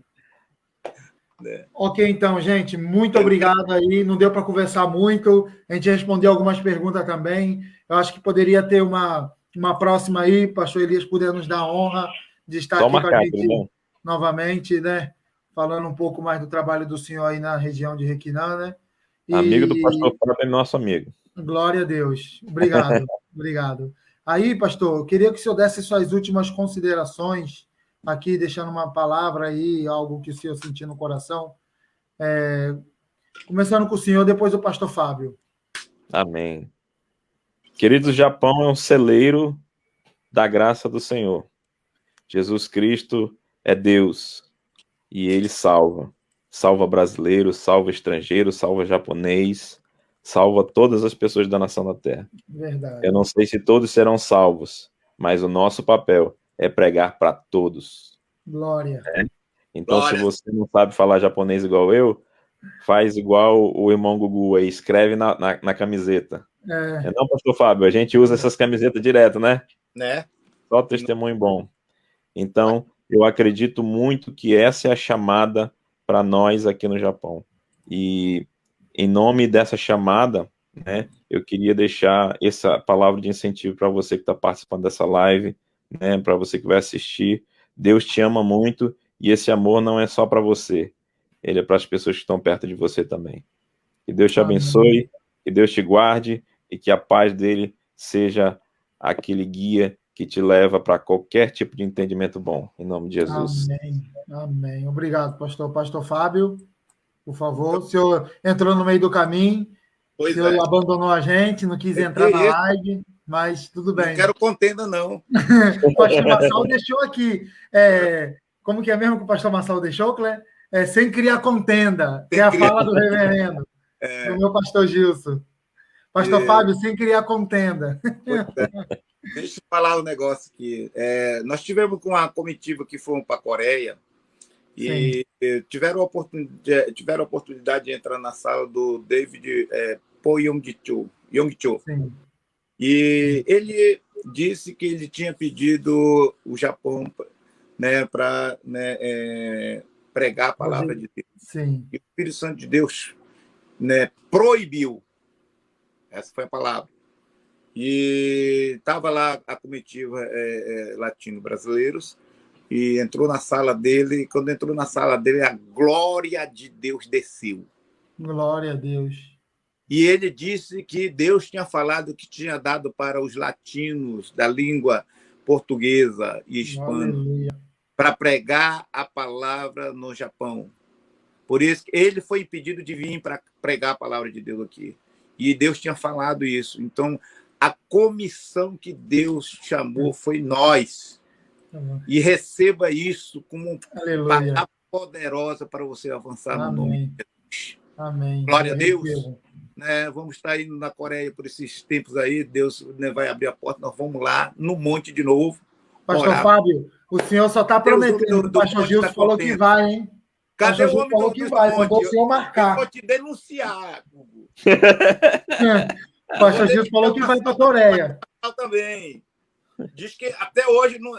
Ok, então, gente, muito obrigado aí. Não deu para conversar muito, a gente respondeu algumas perguntas também. Eu acho que poderia ter uma próxima aí, pastor Elias puder nos dar a honra de estar aqui com a gente novamente, né? Falando um pouco mais do trabalho do senhor aí na região de Requinan, né? Amigo do pastor Fábio é nosso amigo. Glória a Deus. Obrigado. Obrigado. Aí, pastor, eu queria que o senhor desse suas últimas considerações aqui, deixando uma palavra aí, algo que o senhor sentiu no coração. Começando com o senhor, depois o pastor Fábio. Amém. Queridos, o Japão é um celeiro da graça do Senhor. Jesus Cristo é Deus e ele salva. Salva brasileiro, salva estrangeiro, salva japonês, salva todas as pessoas da nação da terra. Verdade. Eu não sei se todos serão salvos, mas o nosso papel é pregar para todos. Glória. Então, Glória. se você não sabe falar japonês igual eu, faz igual o irmão Gugu aí, escreve na camiseta. Não, pastor Fábio, a gente usa essas camisetas direto, né? Né? Só testemunho bom. Então, eu acredito muito que essa é a chamada para nós aqui no Japão. E em nome dessa chamada, né, eu queria deixar essa palavra de incentivo para você que está participando dessa live, né, para você que vai assistir. Deus te ama muito e esse amor não é só para você, ele é para as pessoas que estão perto de você também. Que Deus te abençoe, que Deus te guarde e que a paz dele seja aquele guia que te leva para qualquer tipo de entendimento bom, em nome de Jesus. Amém. Amém. Obrigado, pastor. Pastor Fábio, por favor. O senhor entrou no meio do caminho, o senhor abandonou a gente, não quis entrar na live, mas tudo bem. Não quero contenda, não. O pastor Marçal deixou aqui. Como que é mesmo que o pastor Marçal deixou, Clé? Sem criar contenda. É a fala do reverendo, do meu pastor Gilson. Pastor Fábio, sem criar contenda. Deixa eu falar um negócio aqui. Nós tivemos com uma comitiva que fomos para a Coreia e tiveram a oportunidade de entrar na sala do David Po Yong-cho. E ele disse que ele tinha pedido o Japão, né, para pregar a palavra de Deus. Sim. E o Espírito Santo de Deus, né, proibiu. Essa foi a palavra. E estava lá a comitiva latino-brasileiros e entrou na sala dele. E quando entrou na sala dele, a glória de Deus desceu. Glória a Deus. E ele disse que Deus tinha falado que tinha dado para os latinos da língua portuguesa e hispana para pregar a palavra no Japão. Por isso, ele foi impedido de vir para pregar a palavra de Deus aqui. E Deus tinha falado isso. Então, a comissão que Deus chamou foi nós. E receba isso como palavra poderosa para você avançar no nome de Deus. Amém. Glória a Deus. Né, vamos estar indo na Coreia por esses tempos aí. Deus, né, vai abrir a porta. Nós vamos lá no monte de novo. Pastor Fábio, o senhor só está prometendo. O pastor Gilson falou que vai, hein? Cadê o homem falou que vai, mandou o senhor marcar. Eu vou te denunciar, Gugu. O pastor Gilson falou que vai para a Coreia. Também. Diz que até hoje não,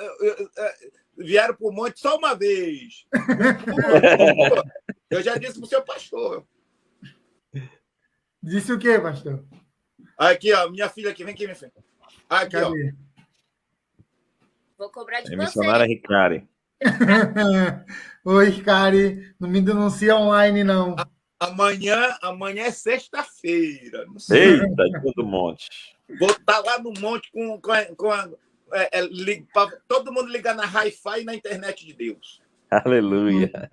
vieram para o monte só uma vez. Eu já disse para o seu pastor. Disse o quê, pastor? Aqui, ó, minha filha aqui. Vem aqui, minha filha. Aqui, cadê? Ó. Vou cobrar de você. Missionária Ricari. Oi, Ricari. Não me denuncia online, não. Amanhã é sexta-feira. Eita, de todo monte. Vou estar lá no monte para todo mundo ligar na Hi-Fi e na internet de Deus. Aleluia.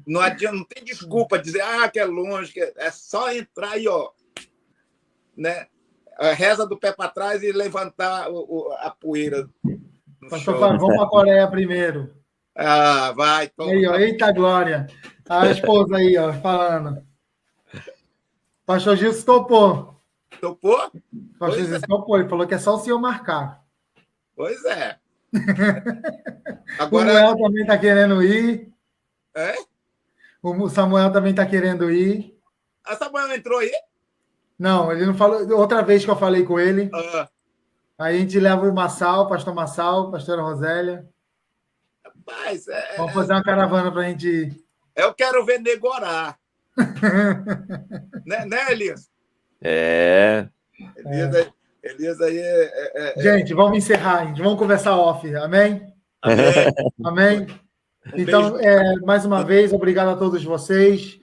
Não adianta, não tem desculpa dizer que é longe, é só entrar aí, ó, né? A reza do pé para trás e levantar a poeira. Pastor Fábio, vamos para a Coreia primeiro. Vai. Toma. Aí, ó, eita glória. A esposa aí, ó, falando. Pastor Gilson topou. Topou? Pastor Gilson topou. Ele falou que é só o senhor marcar. Pois é. Agora... O Samuel também está querendo ir. O Samuel também está querendo ir. A Samuel entrou aí? Não, ele não falou. Outra vez que eu falei com ele. Aí a gente leva o Massal, pastor Massal, pastora Rosélia. Rapaz, vamos fazer uma caravana para a gente ir. Eu quero ver nego orar. né, Elias? Elias aí Gente, vamos encerrar, gente. Vamos conversar off. Amém? Amém? Então, mais uma vez, obrigado a todos vocês.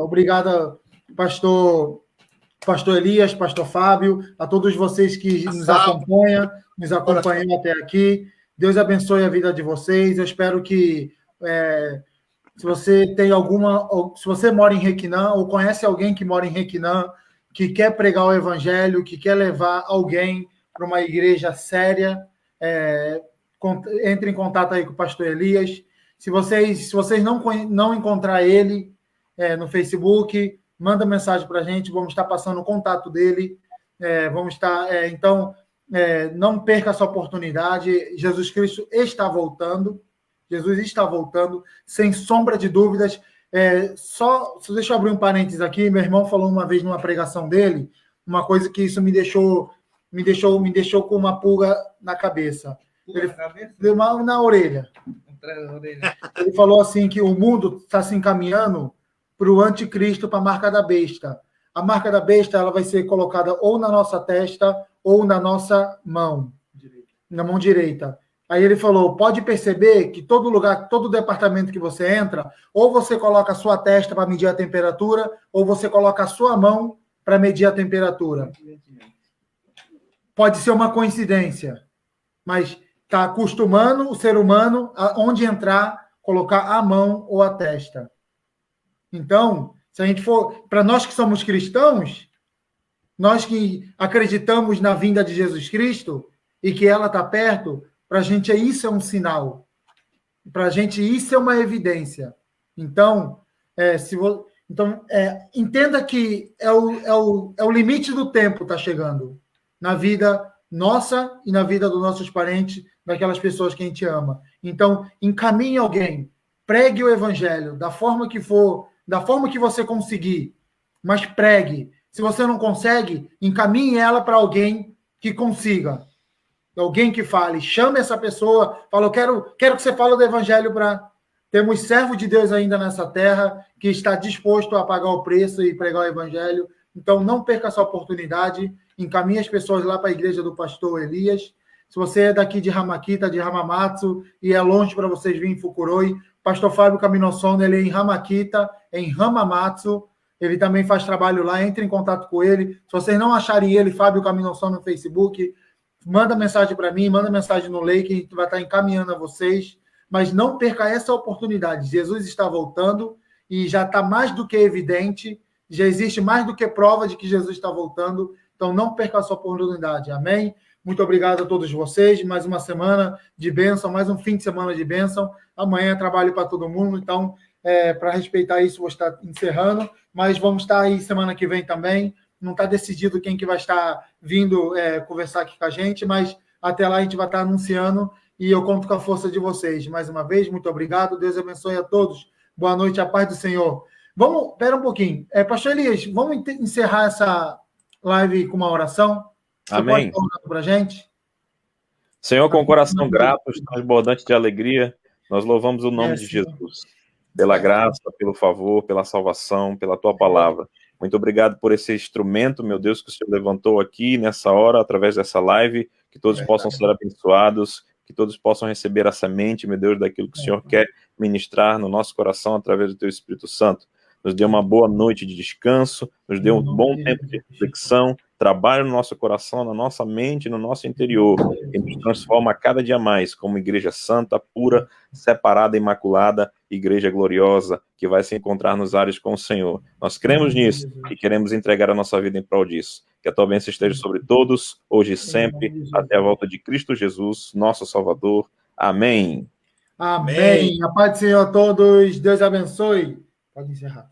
Obrigado, pastor Elias, pastor Fábio, a todos vocês que nos acompanham até aqui. Deus abençoe a vida de vocês. Eu espero que, se você tem se você mora em Requinã ou conhece alguém que mora em Requinã, que quer pregar o evangelho, que quer levar alguém para uma igreja séria, entre em contato aí com o pastor Elias. Se vocês não encontrar ele no Facebook, manda mensagem para a gente, vamos estar passando o contato dele. Vamos estar, então, não perca essa oportunidade. Jesus Cristo está voltando. Jesus está voltando, sem sombra de dúvidas. Só deixa eu abrir um parênteses aqui. Meu irmão falou uma vez numa pregação dele, uma coisa que isso me deixou com uma pulga na cabeça. Deu mal na orelha. Ele falou assim que o mundo está se encaminhando para o anticristo, para a marca da besta. A marca da besta ela vai ser colocada ou na nossa testa ou na nossa mão, na mão direita. Aí ele falou, pode perceber que todo lugar, todo departamento que você entra, ou você coloca a sua testa para medir a temperatura, ou você coloca a sua mão para medir a temperatura. Pode ser uma coincidência, mas está acostumando o ser humano a onde entrar, colocar a mão ou a testa. Então, se a gente for, para nós que somos cristãos, nós que acreditamos na vinda de Jesus Cristo e que ela está perto, para a gente isso é um sinal. Para a gente isso é uma evidência. Então, entenda que é o limite do tempo está chegando na vida nossa e na vida dos nossos parentes, daquelas pessoas que a gente ama. Então, encaminhe alguém, pregue o evangelho da forma que for, da forma que você conseguir, mas pregue. Se você não consegue, encaminhe ela para alguém que consiga. Alguém que fale, chame essa pessoa, fala, eu quero que você fale do evangelho para... Temos servo de Deus ainda nessa terra que está disposto a pagar o preço e pregar o evangelho. Então, não perca essa oportunidade. Encaminhe as pessoas lá para a igreja do pastor Elias. Se você é daqui de Hamakita, de Hamamatsu, e é longe para vocês virem em Fukuroi, pastor Fábio Caminosono, ele é em Hamakita, em Hamamatsu. Ele também faz trabalho lá, entre em contato com ele. Se vocês não acharem ele, Fábio Caminosono no Facebook, manda mensagem para mim, manda mensagem no Lei, que a gente vai estar encaminhando a vocês. Mas não perca essa oportunidade. Jesus está voltando e já está mais do que evidente, já existe mais do que prova de que Jesus está voltando. Então, não perca essa oportunidade. Amém? Muito obrigado a todos vocês. Mais uma semana de bênção, mais um fim de semana de bênção. Amanhã é trabalho para todo mundo. Então, para respeitar isso, vou estar encerrando. Mas vamos estar aí semana que vem também. Não está decidido quem que vai estar vindo conversar aqui com a gente, mas até lá a gente vai estar anunciando e eu conto com a força de vocês. Mais uma vez, muito obrigado. Deus abençoe a todos. Boa noite, a paz do Senhor. Espera um pouquinho. Pastor Elias, vamos encerrar essa live com uma oração? Você Amém. pode orar para a gente? Senhor, com o coração grato, transbordante de alegria, nós louvamos o nome de Jesus. Pela graça, pelo favor, pela salvação, pela tua palavra. Muito obrigado por esse instrumento, meu Deus, que o Senhor levantou aqui nessa hora, através dessa live, que todos possam ser abençoados, que todos possam receber a semente, meu Deus, daquilo que o Senhor quer ministrar no nosso coração através do teu Espírito Santo. Nos dê uma boa noite de descanso, nos dê um bom tempo de reflexão, trabalho no nosso coração, na nossa mente, no nosso interior, e nos transforma cada dia mais como igreja santa, pura, separada, imaculada, igreja gloriosa, que vai se encontrar nos ares com o Senhor. Nós cremos nisso e queremos entregar a nossa vida em prol disso. Que a tua bênção esteja sobre todos, hoje e sempre, até a volta de Cristo Jesus, nosso Salvador. Amém. Amém. A paz do Senhor a todos. Deus abençoe. Pode encerrar.